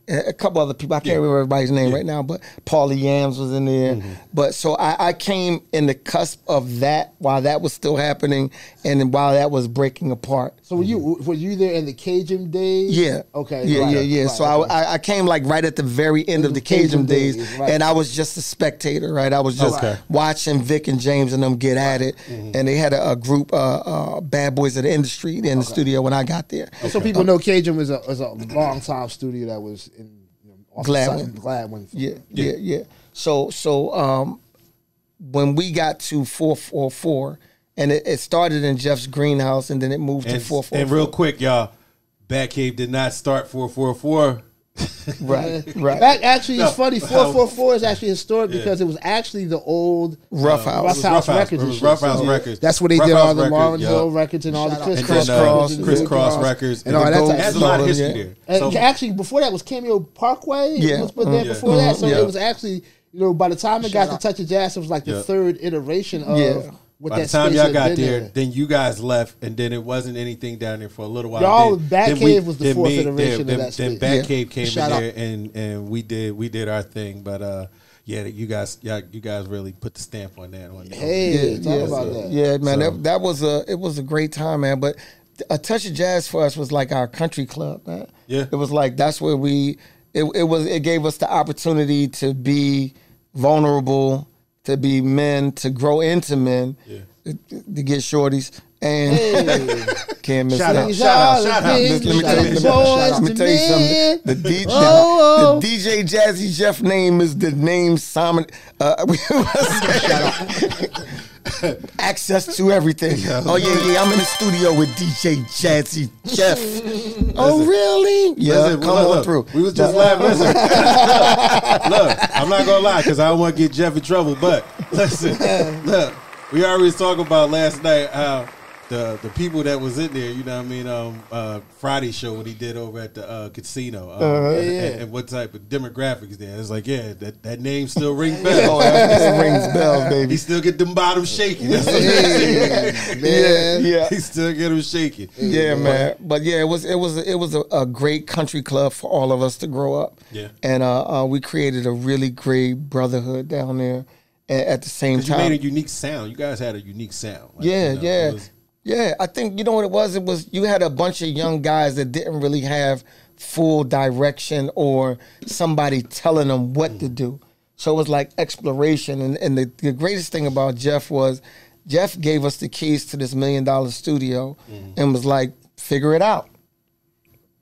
a couple other people. I can't remember everybody's name right now, but Paulie Yams was in there. But so I came in the cusp of that while that was still happening, and then while that was breaking apart. So were you there in the Cajun days? Yeah. Okay. Yeah. Right, So okay. I came like right at the very end of the Cajun days, right. and I was just a spectator, right? I was just watching Vic and James and them get at it, and they had a group, Bad Boys of the Industry, in the studio when I got there. So people know Cajun was a long time studio that was in Gladwin. Yeah. So when we got to 444, and it started in Jeff's greenhouse, and then it moved to 444. And real quick, y'all, Batcave did not start 444. Right. That actually is funny. 444 is actually historic because it was actually the old Rough House Records. It was Rough House Records. That's where they Rough did House all the Records, Lawrenceville records and all the Crisscross Records. And all that type Has of a lot of stuff. history there. And So, actually, before that was Cameo Parkway. Yeah. It was put there before that. So it was actually, you know, by the time it got to Touch of Jazz, it was like the third iteration of what by that the time space y'all had got been there, there. then you guys left, and then it wasn't anything down there for a little while. Y'all, then Batcave was the fourth iteration of that Then space. Batcave came Shout in out. there, and we did our thing. But you guys really put the stamp on that one. Hey, talk about that. Yeah, man, So- that was a great time, man. But a Touch of Jazz for us was like our country club, man. Yeah. It was like that's where it gave us the opportunity to be vulnerable, to be men, to grow into men, to get shorties. And can't miss Shout that. out, shout out. Let me tell you something. The DJ Jazzy Jeff name is the name Simon. Access to everything. Oh yeah, I'm in the studio with DJ Jazzy Jeff. Oh really? Yeah, Listen, come on through. We was just laughing. Listen. Look, I'm not gonna lie because I don't want to get Jeff in trouble. But listen, look, we already talked about last night how the people that was in there, you know what I mean, Friday show what he did over at the casino, and what type of demographics there. It's like, that name still rings bells. Oh, that rings bells, baby. He still get them bottoms shaking. That's what Yeah. He still get them shaking. Yeah, man. But yeah, it was a great country club for all of us to grow up. Yeah. And we created a really great brotherhood down there at the same time. You made a unique sound. You guys had a unique sound. Like, Yeah, I think, you know what it was? It was you had a bunch of young guys that didn't really have full direction or somebody telling them what to do. So it was like exploration. And the greatest thing about Jeff was Jeff gave us the keys to this $1 million studio and was like, figure it out.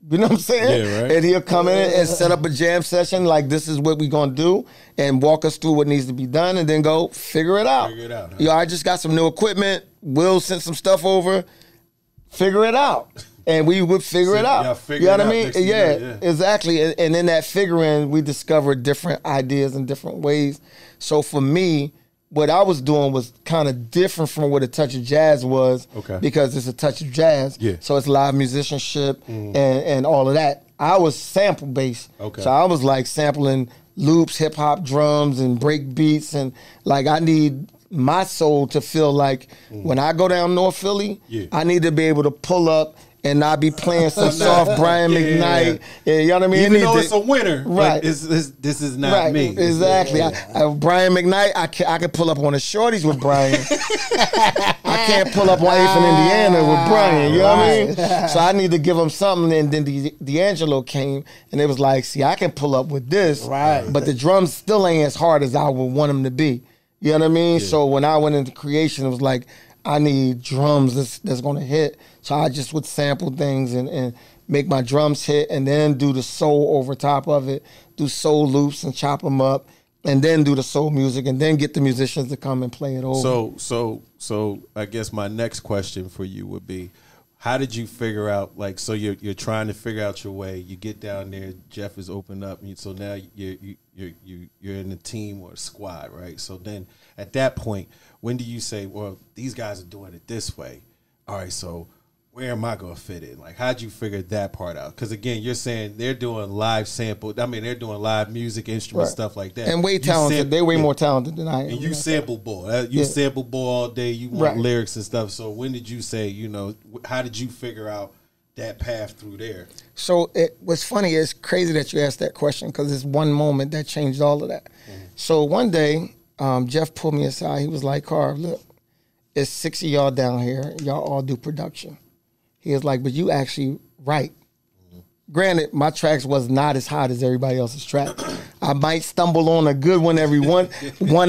You know what I'm saying? Yeah, right. And he'll come in and set up a jam session like this is what we're going to do and walk us through what needs to be done and then go figure it out. Figure it out, huh? Yo, I just got some new equipment. Will sent some stuff over. Figure it out. And we would figure it out. You know what I mean? Yeah, exactly. And in that figuring, we discovered different ideas and different ways. So for me, what I was doing was kind of different from what a Touch of Jazz was, because it's a touch of jazz. Yeah. So it's live musicianship and all of that. I was sample based. So I was like sampling loops, hip hop drums, and break beats, and like I need my soul to feel like when I go down North Philly, I need to be able to pull up and I'd be playing some soft Brian McKnight. Yeah, you know what I mean? Even though it's a winner, right? This is not me. Exactly. Brian McKnight, I can pull up on the shorties with Brian. I can't pull up on 8th and Indiana with Brian. You know what I mean? So I need to give him something. And then D'Angelo came, and it was like, see, I can pull up with this, but the drums still ain't as hard as I would want them to be. You know what I mean? Yeah. So when I went into creation, it was like, I need drums that's going to hit. So I just would sample things and make my drums hit, and then do the soul over top of it, do soul loops and chop them up, and then do the soul music, and then get the musicians to come and play it over. So I guess my next question for you would be, how did you figure out, like, so you're trying to figure out your way, you get down there, Jeff is opened up, so now you're in a team or a squad, right? So then at that point, when do you say, well, these guys are doing it this way, all right, so where am I going to fit in? Like, how'd you figure that part out? Because, again, you're saying they're doing live sample. I mean, they're doing live music, instruments, stuff like that. And way talented. They're way more talented than I am. And you sample ball. You sample ball all day. You want lyrics and stuff. So when did you say, how did you figure out that path through there? So what's funny, it's crazy that you asked that question, because it's one moment that changed all of that. Mm-hmm. So one day, Jeff pulled me aside. He was like, Carv, look, it's 6 of y'all down here. Y'all all do production. He was like, but you actually write. Mm-hmm. Granted, my tracks was not as hot as everybody else's track. I might stumble on a good one every one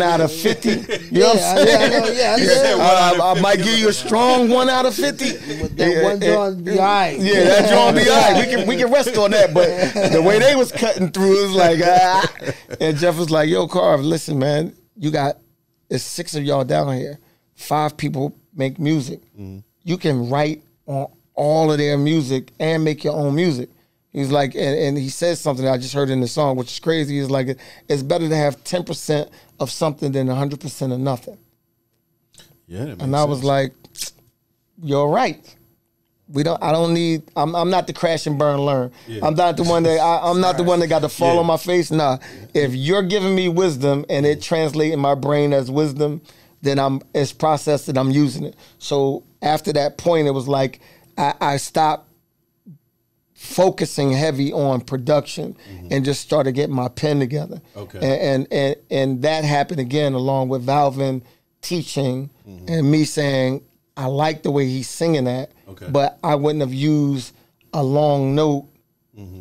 out of 50. You know what I'm saying? I might give you a strong 1 out of 50. That one joint be all right. Yeah, that joint be all right. We can rest on that. But the way they was cutting through, it was like, And Jeff was like, yo, Carv, listen, man, it's 6 of y'all down here. 5 people make music. Mm-hmm. You can write on all of their music and make your own music. He's like, and he says something that I just heard in the song, which is crazy. He's like, it's better to have 10% of something than 100% of nothing. Yeah, that makes and I sense. was like, you're right. I'm not the crash and burn learn. Yeah. I'm not the one that I'm not the one that got to fall on my face. Nah. If you're giving me wisdom and it translates in my brain as wisdom, then it's processed and I'm using it. So after that point, it was like I stopped focusing heavy on production and just started getting my pen together. Okay. And that happened again along with Valvin teaching and me saying, I like the way he's singing that, but I wouldn't have used a long note.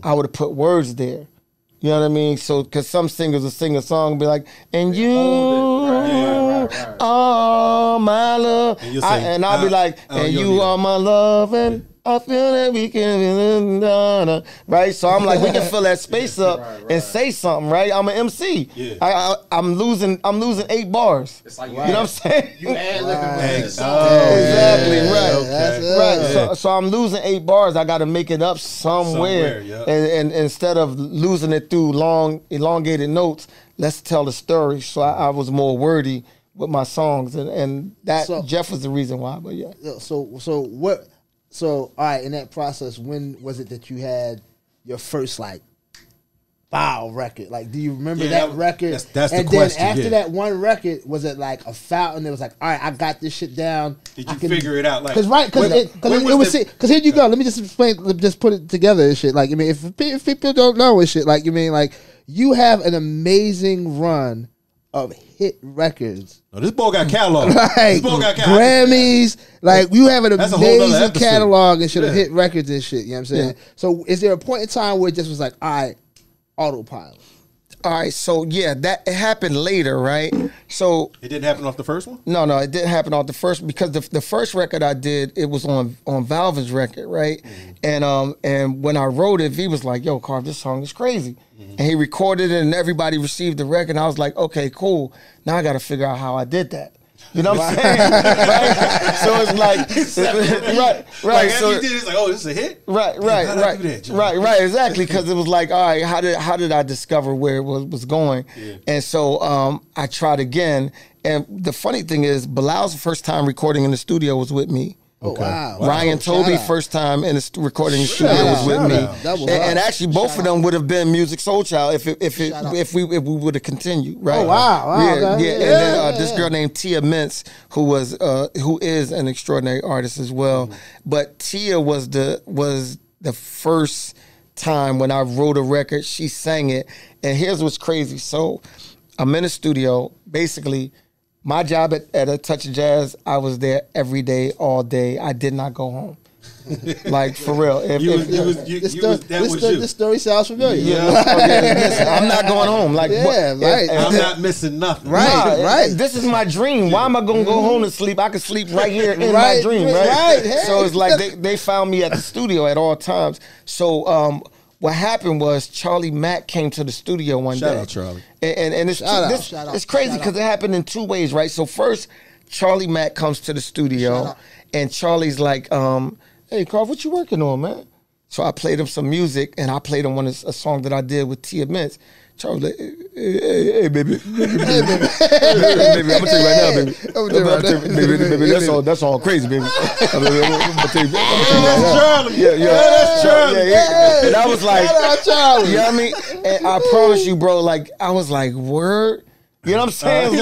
I would have put words there. You know what I mean? So, because some singers will sing a song and be like, and you are my love. And I'll be like, and you are my love, and I feel that we can be, right? So I'm like, we can fill that space up and say something, right? I'm an MC. Yeah. I'm losing 8 bars. It's like, you know what I'm saying? You ad-libbing exactly, right. Okay. Right. So I'm losing 8 bars. I got to make it up somewhere. And instead of losing it through long, elongated notes, let's tell the story. So I was more wordy with my songs, and that Jeff was the reason why. But yeah. So, all right, in that process, when was it that you had your first, like, foul record? Like, do you remember that record? That's and the then question. After that one record, was it like a fountain? It was like, all right, I got this shit down. Did you figure it out? Like, because here you go. Let me just explain. Just put it together and shit. Like, I mean, if people don't know and shit, like, you mean, like, you have an amazing run of hit records. No, this boy got catalog. Like, this boy got catalog. Grammys. Like, you have an amazing catalog and shit of hit records and shit. You know what I'm saying? Yeah. So is there a point in time where it just was like, all right, autopilot? All right, so yeah, it happened later, right? So it didn't happen off the first one? No, it didn't happen off the first, because the first record I did, it was on Valvin's record, right? And when I wrote it, V was like, yo, Carv, this song is crazy. And he recorded it and everybody received the record. And I was like, okay, cool. Now I got to figure out how I did that. You know what I'm saying? Right? So it's like, right. Like, so you did, it's like, oh, this is a hit? Right. Exactly. Because it was like, all right, how did I discover where it was going? Yeah. And so I tried again. And the funny thing is, Bilal's first time recording in the studio was with me. Okay. Wow. Ryan Toby, Shout out. first time in the recording studio was with me, That was and hard. actually both of them would have been Music Soul Child if we would have continued, right? Oh, wow. Yeah, Okay. yeah. And Yeah, then yeah, this girl named Tia Mintz, who is an extraordinary artist as well. But Tia was the first time when I wrote a record, she sang it, and here's what's crazy. So I'm in the studio, basically. My job at A Touch of Jazz, I was there every day, all day. I did not go home. Like, for real. This story sounds familiar. Listen, I'm not going home. Like, Yeah, right. I'm not missing nothing. Right. This is my dream. Why am I going to go home and sleep? I can sleep right here in my Right, dream, right? right. Hey. So it's like they found me at the studio at all times. So what happened was Charlie Mack came to the studio one day. Shout out, Charlie. And it's, Shout out. it's crazy because it happened in two ways, right? So first, Charlie Mack comes to the studio, and Charlie's like, hey, Carv, what you working on, man? So I played him some music, and I played him a song that I did with Tia Mintz. Charlie, like, hey, baby, baby, I'm gonna tell you right now, baby. That's all crazy, baby. I'm gonna tell you right now. Yeah, that's Charlie. Yeah. And I was like, Charlie. you know what I mean? And I promise you, bro, like, I was like, word? You know what I'm saying?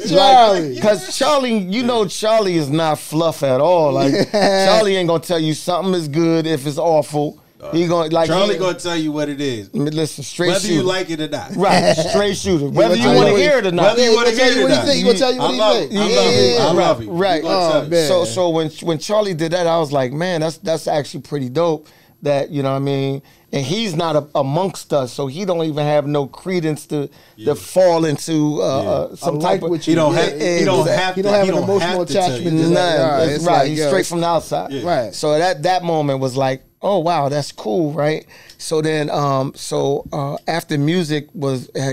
Charlie. Because Charlie, you know Charlie is not fluff at all. Like, Charlie ain't gonna tell you something is good if it's awful. He gonna like Charlie gonna tell you what it is. Listen, straight Whether shooter. you like it or not. Right, straight shooter. Whether you tell want to you hear it or not. Whether you want to He hear it or gonna not. tell you what he think. He gonna tell you what he think. I love it. Right. Man. So when Charlie did that, I was like, man, that's actually pretty dope. That, you know what I mean? And he's not amongst us, so he don't even have no credence to fall into some type of. He don't have an emotional attachment to that. That's right. He's straight from the outside. Yeah. Right. So that moment was like, oh wow, that's cool, right? So then, after music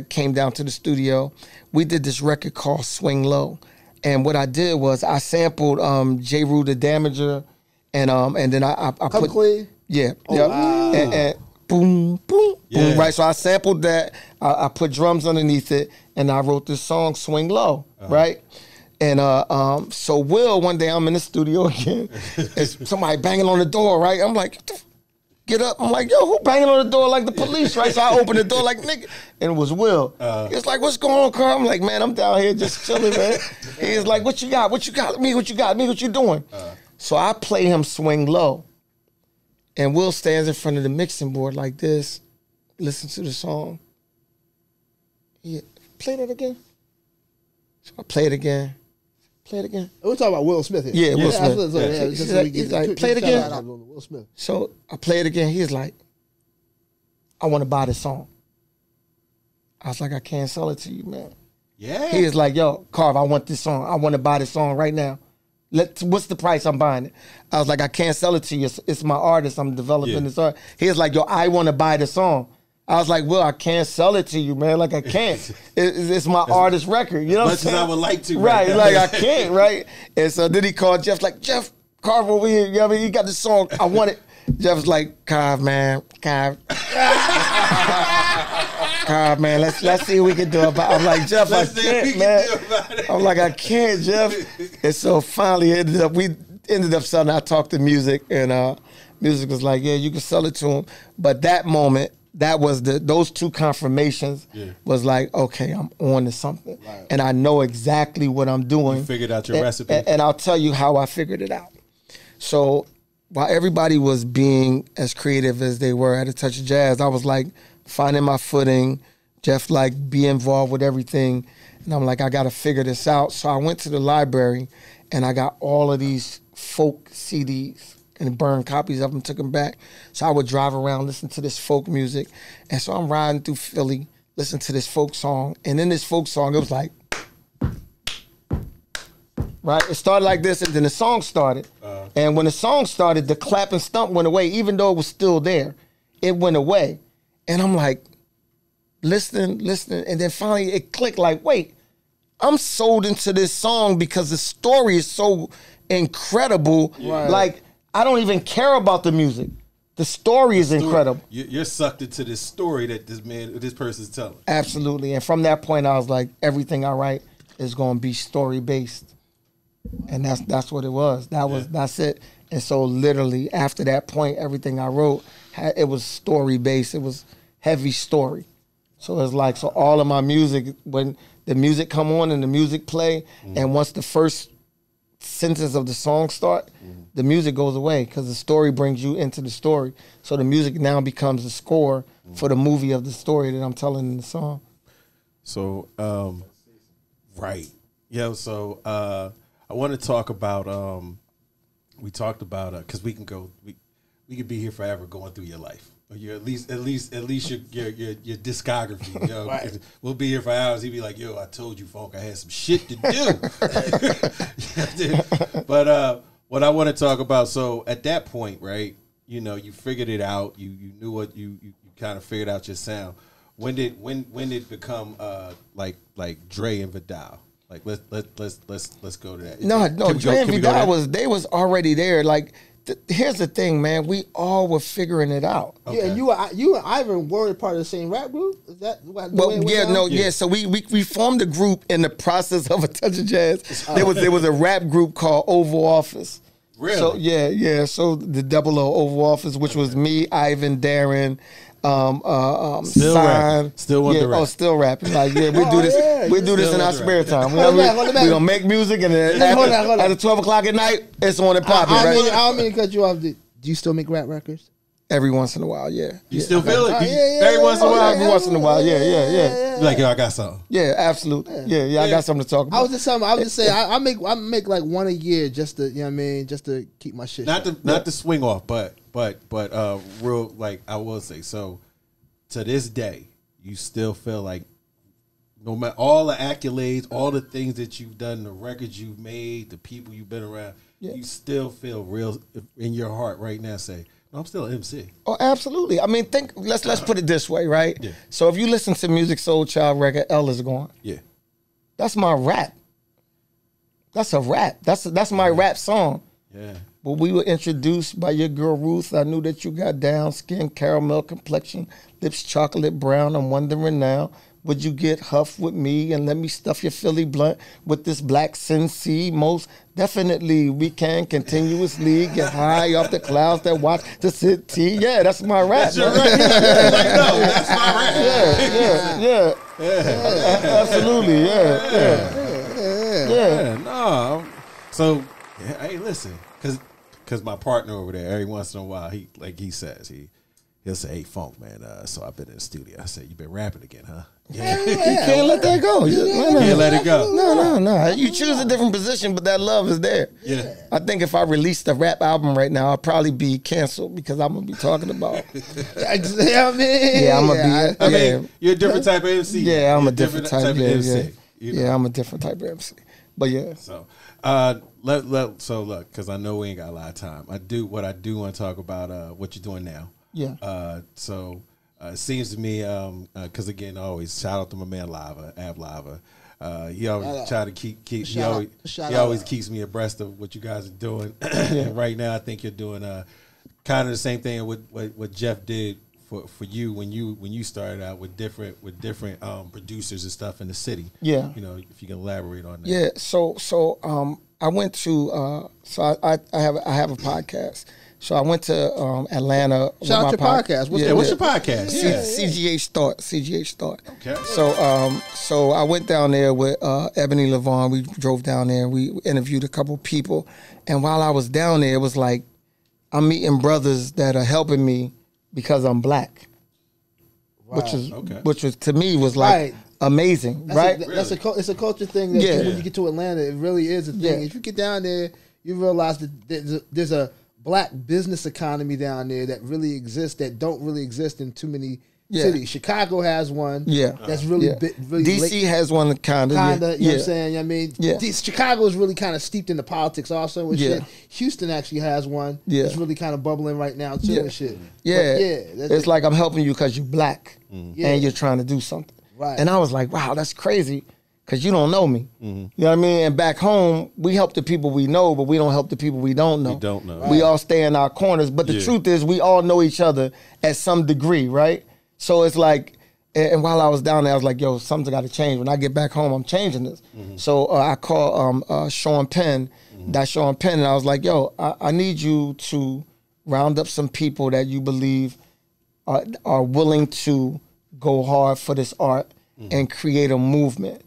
came down to the studio, we did this record called Swing Low, and what I did was I sampled J. Rue the Damager, and then I put clean. Yeah. Oh, yeah. wow. And boom, boom, boom. Right. So I sampled that. I put drums underneath it, and I wrote this song, Swing Low. Right. And so Will, one day I'm in the studio again, it's somebody banging on the door. Right. I'm like, get up. I'm like, yo, who banging on the door like the police? Right. So I opened the door like, nigga, and it was Will. He's like, what's going on, Carl? I'm like, man, I'm down here just chilling, man. He's like, what you got? What you got? Me, what you got? Me, what you doing? So I play him Swing Low. And Will stands in front of the mixing board like this, listen to the song. Yeah, play that again. So I play it again. Play it again. We're talking about Will Smith here. Yeah, Will Smith. He's like, play it again. Will Smith. So I play it again. He's like, I want to buy the song. I was like, I can't sell it to you, man. Yeah. He was like, yo, Carv, I want this song. I want to buy this song right now. What's the price? I'm buying it. I was like, I can't sell it to you. It's my artist. I'm developing this art. He was like, yo, I want to buy the song. I was like, well, I can't sell it to you, man. Like, I can't. It's my artist record. You know what I'm saying? Much as I would like to. Right. Like, I can't, right? And so then he called Jeff, like, Jeff, Carv over here. You know what I mean? He got this song. I want it. Jeff was like, Carv, man. Carv, man, let's see what we can do about it. I'm like, Jeff, I can't, man. I'm like, I can't, Jeff. And so finally, we ended up selling. I talked to Music, and Music was like, yeah, you can sell it to him. But that moment, that was those two confirmations was like, okay, I'm on to something. Right. And I know exactly what I'm doing. You figured out your recipe. And I'll tell you how I figured it out. So while everybody was being as creative as they were at A Touch of Jazz, I was like, finding my footing, Jeff like be involved with everything. And I'm like, I gotta figure this out. So I went to the library and I got all of these folk CDs and burned copies of them, took them back. So I would drive around, listen to this folk music. And so I'm riding through Philly, listen to this folk song. And in this folk song, it was like, right? It started like this and then the song started. And when the song started, the clap and stump went away, even though it was still there. It went away. And I'm like, listening. And then finally it clicked like, wait, I'm sold into this song because the story is so incredible. Right. Like, I don't even care about the music. The story is incredible. You're sucked into this story that this person's telling. Absolutely. And from that point, I was like, everything I write is going to be story-based. And that's what it was. That's it. And so literally after that point, everything I wrote, it was story based. It was heavy story. So it's like, so all of my music, when the music come on and the music play, and once the first sentence of the song start, the music goes away because the story brings you into the story. So the music now becomes the score for the movie of the story that I'm telling in the song. So, right. Yeah, so I want to talk about, we talked about, because we could be here forever going through your life. Or your at least your discography. You know? Right. We'll be here for hours. He'd be like, yo, I told you, Funk, I had some shit to do. But what I want to talk about, so at that point, right, you know, you figured it out. You knew what you kind of figured out your sound. When did it become like Dre and Vidal? Like let's go to that. No, Dre and Vidal they was already there. Like here's the thing, man. We all were figuring it out. Okay. Yeah, you and Ivan were part of the same rap group. Is that what? So we formed a group in the process of A Touch of Jazz. There was a rap group called Oval Office. Really? So yeah. So the Double O Oval Office, which was me, Ivan, Darren. Still rapping. Still want to rap. Oh, still rapping. Like, yeah, we do this. Yeah, we do this in our spare time. We gonna make music, and then after 12 o'clock at night, it's on and popping. Right? I don't mean to cut you off. Do you still make rap records? Every once in a while, yeah. You still feel it? Every once in a while. Every once in a while, yeah. You're like, yo, I got something. Yeah, absolutely. Yeah, I got something to talk about. I was just saying, I make like one a year just to, you know what I mean, just to keep my shit. Not to swing off, but real, like I will say, so to this day, you still feel like no matter all the accolades, all the things that you've done, the records you've made, the people you've been around, you still feel real in your heart right now. Say, no, I'm still an MC. Oh, absolutely. I mean, let's put it this way, right? Yeah. So if you listen to Music Soul Child record, L is Gone. Yeah. That's my rap. That's a rap. That's my rap song. Yeah. But we were introduced by your girl Ruth. I knew that you got down, skin caramel complexion, lips chocolate brown. I'm wondering now, would you get huff with me and let me stuff your Philly blunt with this black Cincy? Most definitely we can continuously get high off the clouds that watch the city. Yeah, that's my rap. That's your rap. Like, no, that's my rap. Yeah. Absolutely, yeah. No. So, hey, listen, because my partner over there, every once in a while, he says, he'll say, hey, Funk, man, so I've been in the studio. I said, you been rapping again, huh? Yeah. You can't let that go. You can't let it go. No. You choose a different position, but that love is there. Yeah. I think if I released a rap album right now, I'd probably be canceled because I'm going to be talking about. Yeah, I'm going to be. I mean, you're a different type of MC. Yeah, I'm a different type of MC. Yeah, I'm a different type of MC. But yeah. So, so look, because I know we ain't got a lot of time. I do want to talk about what you're doing now. Yeah. So it seems to me, because again, always shout out to my man Ab Lava. He always try to keep he always keeps me abreast of what you guys are doing. And right now, I think you're doing kind of the same thing with what Jeff did for you when you started out with different producers and stuff in the city. Yeah. You know, if you can elaborate on that. Yeah. So I went to I have a podcast. So I went to Atlanta. Shout out your podcast. What's your podcast? CGH Thought. Okay. So I went down there with Ebony LaVaughn. We drove down there and we interviewed a couple people. And while I was down there, it was like I'm meeting brothers that are helping me because I'm black, which was to me was like amazing, right? It's a culture thing that when you get to Atlanta, it really is a thing. Yeah. If you get down there, you realize that there's a black business economy down there that really exists that don't really exist in too many cities. Chicago has one. That's really really DC has one kind of. You know what I'm saying? I mean, Chicago is really kind of steeped into politics also and shit. Houston actually has one. It's really kind of bubbling right now too and shit. It's like I'm helping you because you're black and you're trying to do something. Right. And I was like, wow, that's crazy. Because you don't know me. You know what I mean? And back home, we help the people we know, but we don't help the people we don't know. We don't know. We all stay in our corners. But the truth is, we all know each other at some degree, right? So it's like, And while I was down there, I was like, yo, something's got to change. When I get back home, I'm changing this. So I called Sean Penn, Sean Penn, and I was like, yo, I need you to round up some people that you believe are willing to go hard for this art and create a movement.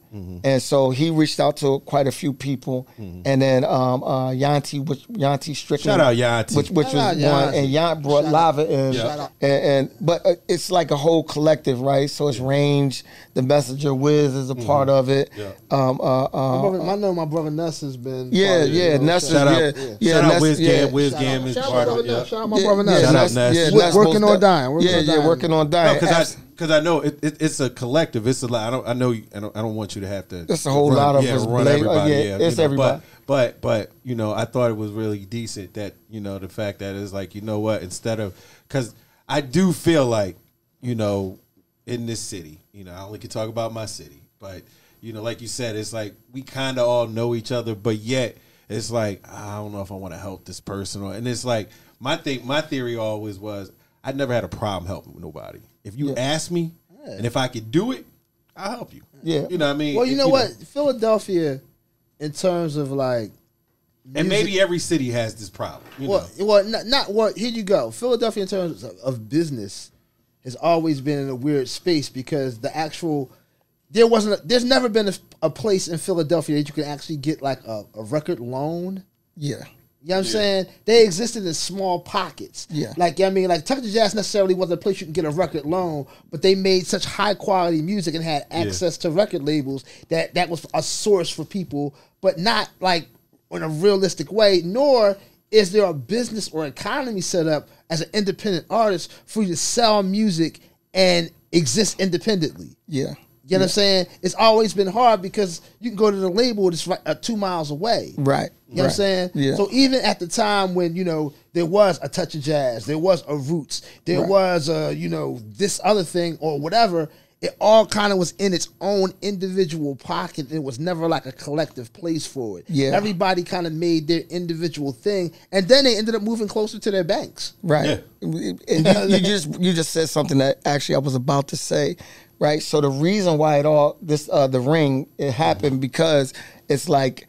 And so he reached out to quite a few people, and then Yanti Strickland, shout out Yanti, which was one, and Yant brought Lava in, but it's like a whole collective, right? So it's Range, the Messenger, Wiz is a part of it. I know my brother Ness has been. Ness. Shout out Wiz Gam. Wiz Gam is part of it. Shout out my brother Ness. Shout out Ness. Working on dying. Working on dying. Because I know it's a collective. It's a lot. I don't want you to have to. It's a whole lot of us. Run everybody. It's everybody. But I thought it was really decent that the fact that it's like what, instead of, because I do feel like in this city, I only can talk about my city, but like you said, it's like we kind of all know each other, but yet it's like I don't know if I want to help this person, and it's like my theory always was I never had a problem helping with nobody. If you ask me, and if I could do it, I'll help you. Yeah. You know what I mean? Well, you know what? Philadelphia, in terms of like music, and maybe every city has this problem. Here you go. Philadelphia, in terms of business, has always been in a weird space because there's never been a place in Philadelphia that you can actually get like a record loan. Yeah. You know what I'm saying? They existed in small pockets. Yeah. Like Tucker Jazz necessarily wasn't a place you can get a record loan, but they made such high quality music and had access to record labels that was a source for people, but not like in a realistic way, nor is there a business or economy set up as an independent artist for you to sell music and exist independently. Yeah. You know what I'm saying? It's always been hard because you can go to the label that's 2 miles away. Right. You know what I'm saying? Yeah. So even at the time when, there was a Touch of Jazz, there was a Roots, there was this other thing or whatever, it all kind of was in its own individual pocket. It was never like a collective place for it. Yeah. Everybody kind of made their individual thing, and then they ended up moving closer to their banks. Right. Yeah. And you just said something that actually I was about to say. Right, so the reason why the ring happened because it's like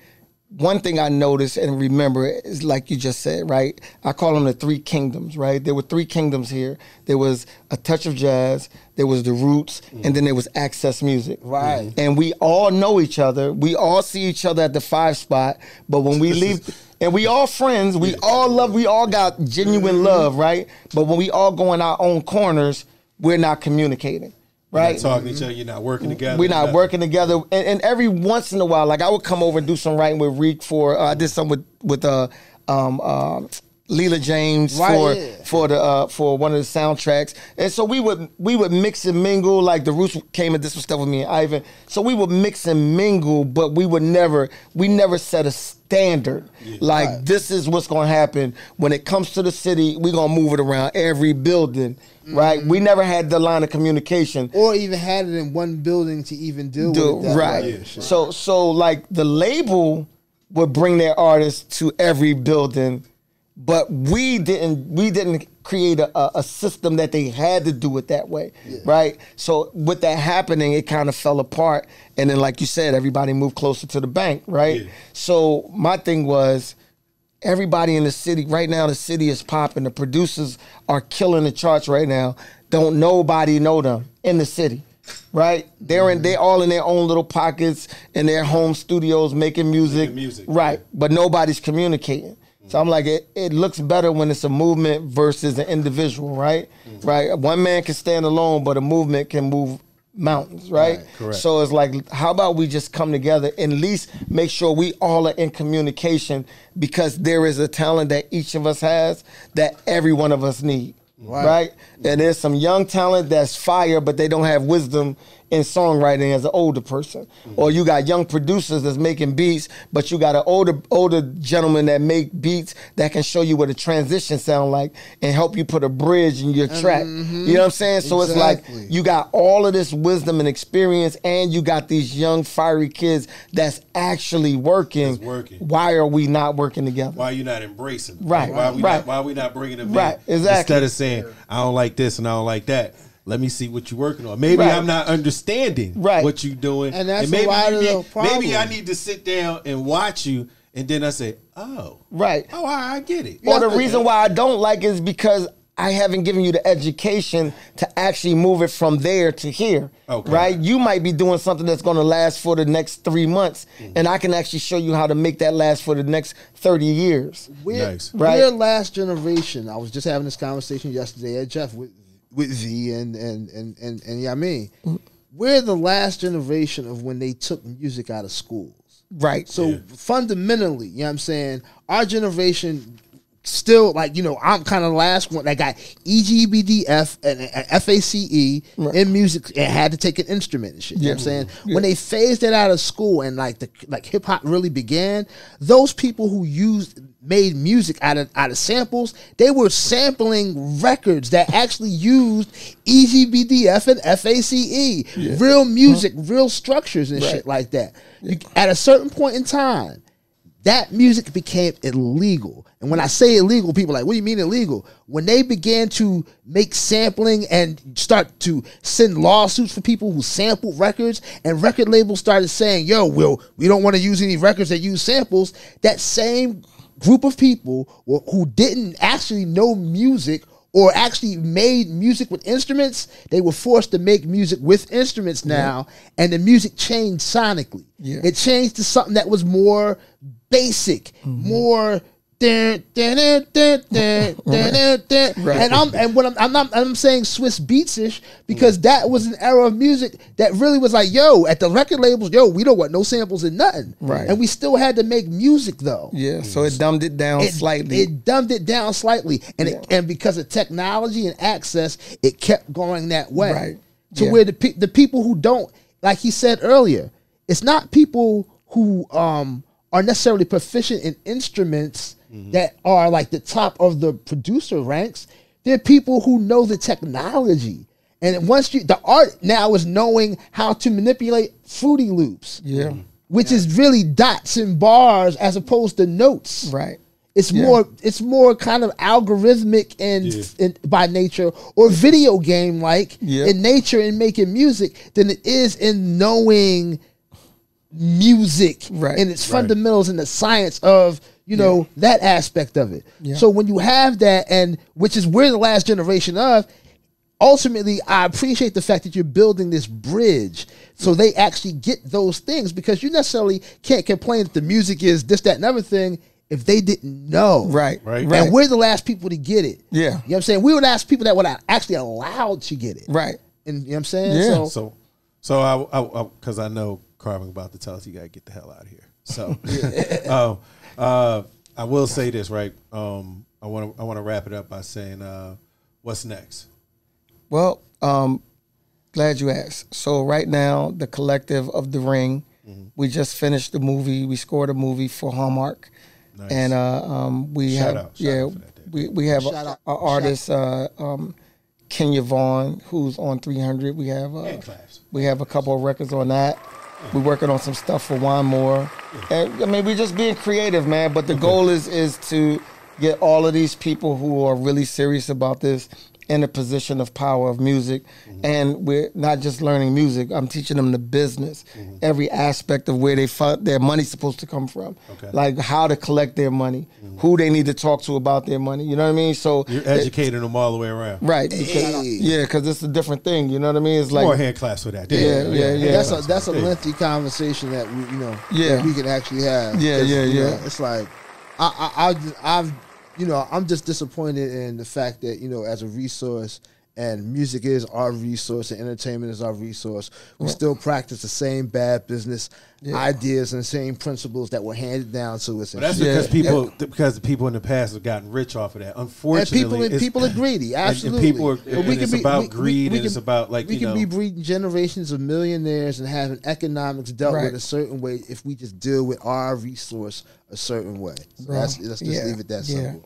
one thing I noticed and remember is like you just said, right? I call them the three kingdoms, right? There were three kingdoms here. There was a touch of jazz, there was the Roots, and then there was Access Music. Right. And we all know each other. We all see each other at the 5 spot, but when we leave, and we all friends, we all love, we all got genuine love, right? But when we all go in our own corners, we're not communicating. Right, you're not talking to each other. You're not working together. We're not working together, and every once in a while, like I would come over and do some writing with Reek I did some with Leela James for one of the soundtracks, and so we would mix and mingle. Like the Roots came and did some stuff with me and Ivan, so we would mix and mingle, but we never set a standard. Like this is what's going to happen when it comes to the city. We're gonna move it around every building. Right, we never had the line of communication, or even had it in one building to even deal with it. Right. Yeah, so like the label would bring their artists to every building, but we didn't create a system that they had to do it that way. Yeah. Right. So with that happening, it kind of fell apart, and then like you said, everybody moved closer to the bank. Right. Yeah. So my thing was, everybody in the city, right now the city is popping. The producers are killing the charts right now. Don't nobody know them in the city, right? They all in their own little pockets in their home studios making music. Right, but nobody's communicating. So I'm like, it looks better when it's a movement versus an individual, right? Right, one man can stand alone, but a movement can move mountains, right? Correct. So it's like, how about we just come together and at least make sure we all are in communication, because there is a talent that each of us has that every one of us need, right? And there's some young talent that's fire, but they don't have wisdom in songwriting as an older person. Or you got young producers that's making beats, but you got an older gentleman that make beats that can show you what a transition sound like and help you put a bridge in your track. You know what I'm saying? So it's like you got all of this wisdom and experience, and you got these young fiery kids that's actually working. Why are we not working together? Why are you not embracing them? Right. Why are we not bringing them in? Exactly. Instead of saying, I don't like this and I don't like that. let me see what you're working on. Maybe Right. I'm not understanding Right. what you're doing. And that's maybe a lot of the maybe problem. I need to sit down and watch you, and then I say, oh, Right. I get it. Or the reason why I don't like is because I haven't given you the education to actually move it from there to here. Okay. Right? You might be doing something that's going to last for the next 3 months, and I can actually show you how to make that last for the next 30 years. Nice. Right. We're last generation. I was just having this conversation yesterday at Jeff with V and Yamin. We're the last generation of when they took music out of schools. Right. So fundamentally, you know what I'm saying, our generation still, like, you know, I'm kind of the last one that got EGBDF and FACE in music and had to take an instrument and shit. You know what I'm saying? When they phased it out of school and like hip hop really began, those people who made music out of samples, they were sampling records that actually used EGBDF and FACE, real music, real structures and shit like that. At a certain point in time, that music became illegal. And when I say illegal, people are like, what do you mean illegal? When they began to make sampling and start to send lawsuits for people who sampled records, and record labels started saying, yo, we don't want to use any records that use samples, that same group of people who didn't actually know music or actually made music with instruments, they were forced to make music with instruments now, and the music changed sonically. It changed to something that was more basic, more and I'm saying Swiss beats-ish because that was an era of music that really was like, yo, at the record labels, yo, we don't want no samples and nothing. Right. And we still had to make music though. Yeah, so it dumbed it down slightly. It dumbed it down slightly. And and because of technology and access, it kept going that way. Right. To where the people who don't, like he said earlier, it's not people who are necessarily proficient in instruments that are like the top of the producer ranks. They're people who know the technology. And once the art now is knowing how to manipulate Fruity Loops. Yeah. Which is really dots and bars as opposed to notes. Right. It's more kind of algorithmic and by nature, or video game like in nature in making music than it is in knowing music and its fundamentals and the science of, you know, that aspect of it. So when you have that, and which is we're the last generation of, ultimately I appreciate the fact that you're building this bridge so they actually get those things, because you necessarily can't complain that the music is this, that, and other thing if they didn't know. Right. And we're the last people to get it. Yeah. You know what I'm saying? We were the last people that were actually allowed to get it. Right. And you know what I'm saying? Yeah. So I because I know Carvin about to tell us you got to get the hell out of here. So I will say this, right? I want to wrap it up by saying what's next? Well, glad you asked. So right now, the collective of The Ring, we just finished the movie. We scored a movie for Hallmark. Nice. And we Shout have out for that, we have an artist Kenya Vaughn, who's on 300. We have a couple of records on that. We're working on some stuff for One More. And, I mean, we're just being creative, man. But the goal is to get all of these people who are really serious about this in a position of power of music. And we're not just learning music. I'm teaching them the business, every aspect of where their money's supposed to come from. Like how to collect their money, who they need to talk to about their money. You know what I mean? So you're educating them all the way around. Right. Because it's a different thing. You know what I mean? It's like more hand claps for that. Yeah. That's a lengthy conversation that we, that we can actually have. Yeah. It's like I've I'm just disappointed in the fact that, as a resource, and music is our resource and entertainment is our resource, we still practice the same bad business ideas and the same principles that were handed down to us. But that's because the people in the past have gotten rich off of that. Unfortunately, and people are greedy. Absolutely, and people are. It's about greed, and it's about we can be breeding generations of millionaires and having economics dealt with a certain way if we just deal with our resource a certain way. So let's just leave it that simple.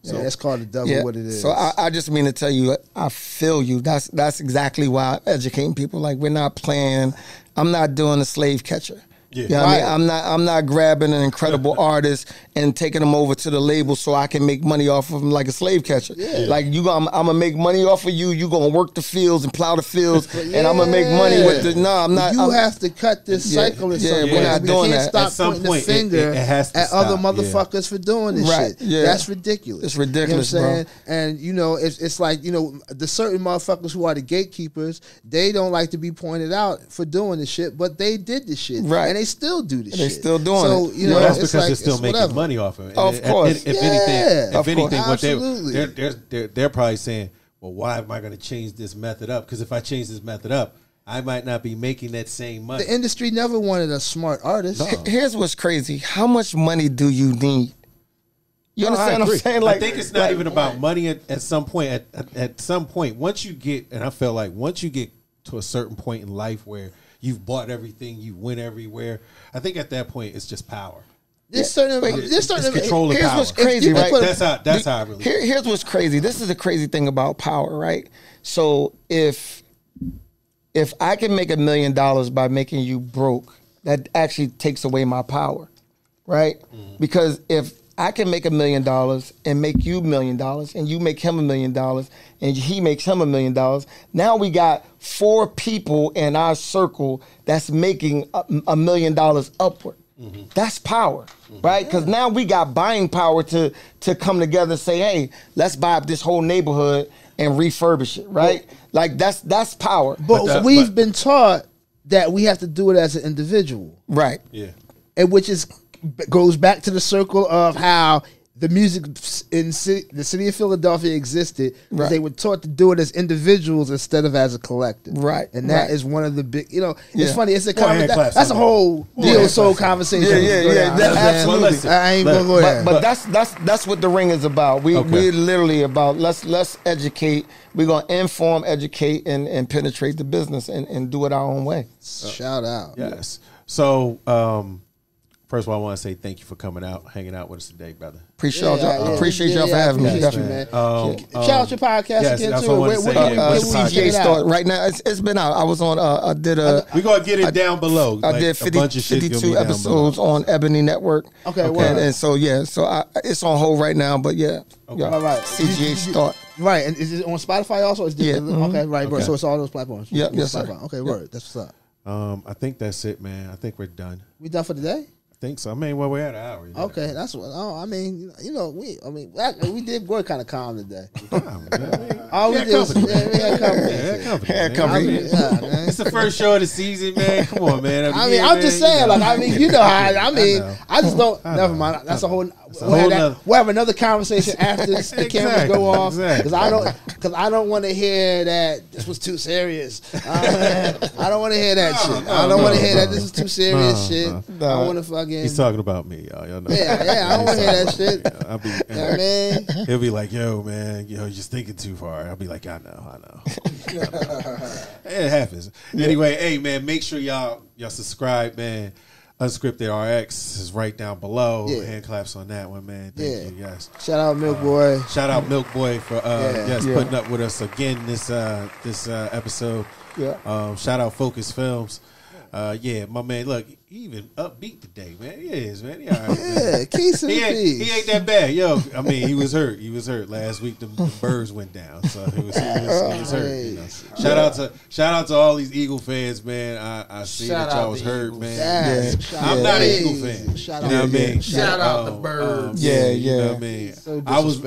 So that's called the devil what it is. So I just mean to tell you, I feel you. That's exactly why I'm educating people. Like, we're not playing. I'm not doing a slave catcher. Yeah. You know what I mean? I'm not grabbing an incredible artist and taking them over to the label so I can make money off of them like a slave catcher. Yeah. Like I'm gonna make money off of you. You gonna work the fields and plow the fields, and I'm gonna make money with the. No, I'm not. You have to cut this cycle. Yeah, we're not doing that. Stop pointing the finger it at other motherfuckers for doing this shit. Yeah. That's ridiculous. It's ridiculous, you know what I'm saying? And you know, it's like, you know, the certain motherfuckers who are the gatekeepers, they don't like to be pointed out for doing this shit, but they did this shit, right? And they still do this shit. They still doing so, it. You know, that's it's because like, they're still making whatever. money off of it. Of course. If anything, what absolutely. they're probably saying, well, why am I going to change this method up? Because if I change this method up, I might not be making that same money. The industry never wanted a smart artist. No. Here's what's crazy. How much money do you need? You understand what I'm saying? Like, I think it's not even about money at some point. At some point, once you get, and I feel like once you get to a certain point in life where you've bought everything, you win everywhere, I think at that point it's just power. There's certain control of here's power. what's crazy, right? That's how I really. Here's what's crazy. This is the crazy thing about power, right? So if I can make $1 million by making you broke, that actually takes away my power, right? Because if I can make $1 million and make you $1 million, and you make him $1 million, and he makes him $1 million, now we got 4 people in our circle that's making $1 million upward. That's power, right? Because now we got buying power to come together and say, hey, let's buy up this whole neighborhood and refurbish it, right? Like that's power. But we've been taught that we have to do it as an individual, right? Yeah, and which goes back to the circle of how the music in the city of Philadelphia existed. Right. They were taught to do it as individuals instead of as a collective, right? And that is one of the big. You know, it's funny. It's a that's a on whole deal soul conversation. Yeah. Absolutely. I ain't gonna go there. But that's what the ring is about. We're literally about let's educate. We're gonna inform, educate, and penetrate the business and do it our own way. Shout out. Yes. So, first of all, I want to say thank you for coming out, hanging out with us today, brother. Appreciate y'all for having me. Appreciate you, man. Shout out your podcast again that's too. what I wanted to say. CGA Start right now. It's been out. I was on. I did a. We're gonna get it down below. I did 52 episodes on Ebony Network. Okay. And so it's on hold right now. But yeah. Okay. All right. CGA Start. Right, and is it on Spotify also? Okay, right. Okay. So it's all those platforms. Yep. Yes, sir. Okay, word. That's what's up. I think that's it, man. I think we're done. We done for today? I think so. I mean, well, we're at an hour. Okay, that's what. Oh, I mean, we did work kind of calm today. All we did was we had company. It's the first show of the season, man. Come on, man. I'm just saying, you know how. I just don't. Never mind. That's a whole. We'll have another conversation after the cameras go off because I don't want to hear that this was too serious. I don't want to hear that shit. I don't want to hear that this is too serious shit. I want to fucking. He's talking about me, y'all know. Yeah. I don't want to hear that shit. I'll be, man. He'll be like, "Yo, man, you're just thinking too far." I'll be like, "I know." It happens. Anyway, hey, man, make sure y'all subscribe, man. UnScriptedRx is right down below. Hand claps on that one, man. Thank you, guys. Shout out Milk Boy. Shout out Milk Boy for putting up with us again this episode. Yeah. Shout out Focus Films. My man, look, he even upbeat today, man. He is, man. He all right, man. Keys to the He ain't that bad. Yo, I mean, he was hurt. Last week. The birds went down, so he was hurt. You know? Shout out to all these Eagle fans, man. I see that y'all was hurt, man. I'm not an Eagle fan. You know what I mean? Shout out the birds. You know what I mean?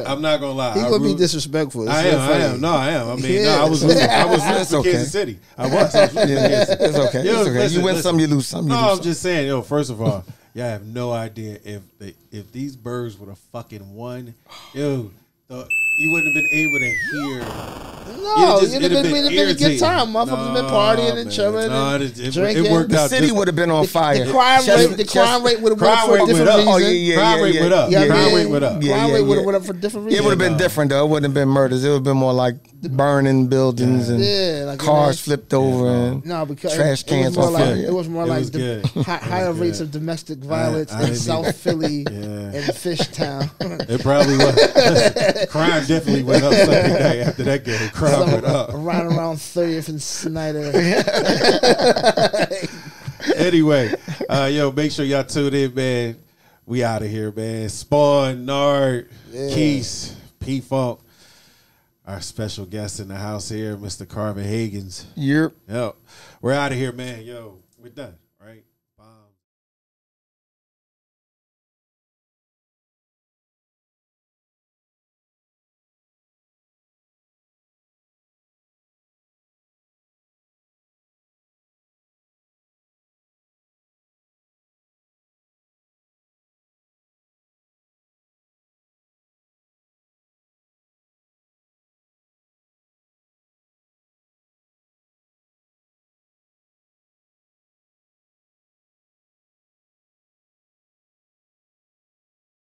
I'm not gonna lie. He's gonna be disrespectful. I am. No, I am. I mean, I was rooting for Kansas City. I was rooting for Kansas City. It's okay. It's okay. You win some, you lose some. No, I'm just saying, first of all, y'all have no idea if these birds would have fucking won, you wouldn't have been able to hear. No, it'd have been a good time. Motherfuckers been partying and chilling and drinking. It worked the out. city would have been on fire. The crime rate would have went up for a different reason. Oh, yeah. Crime rate went up. Crime rate went up. Crime rate would have went up for different reasons. It would have been different, though. It wouldn't have been murders. It would have been more like burning buildings and cars flipped over and trash cans on fire. It was more like higher rates of domestic violence in South Philly and Fishtown. It probably was. Crime definitely went up Sunday night after that game. Crime went up. Around 30th and Snyder. Anyway, Yo, make sure y'all tune in, man. We out of here, man. Spawn, Nard, Keys, P-Funk. Our special guest in the house here, Mr. Carvin Haggins. Yep. We're out of here, man. Yo, we're done, right? Bomb.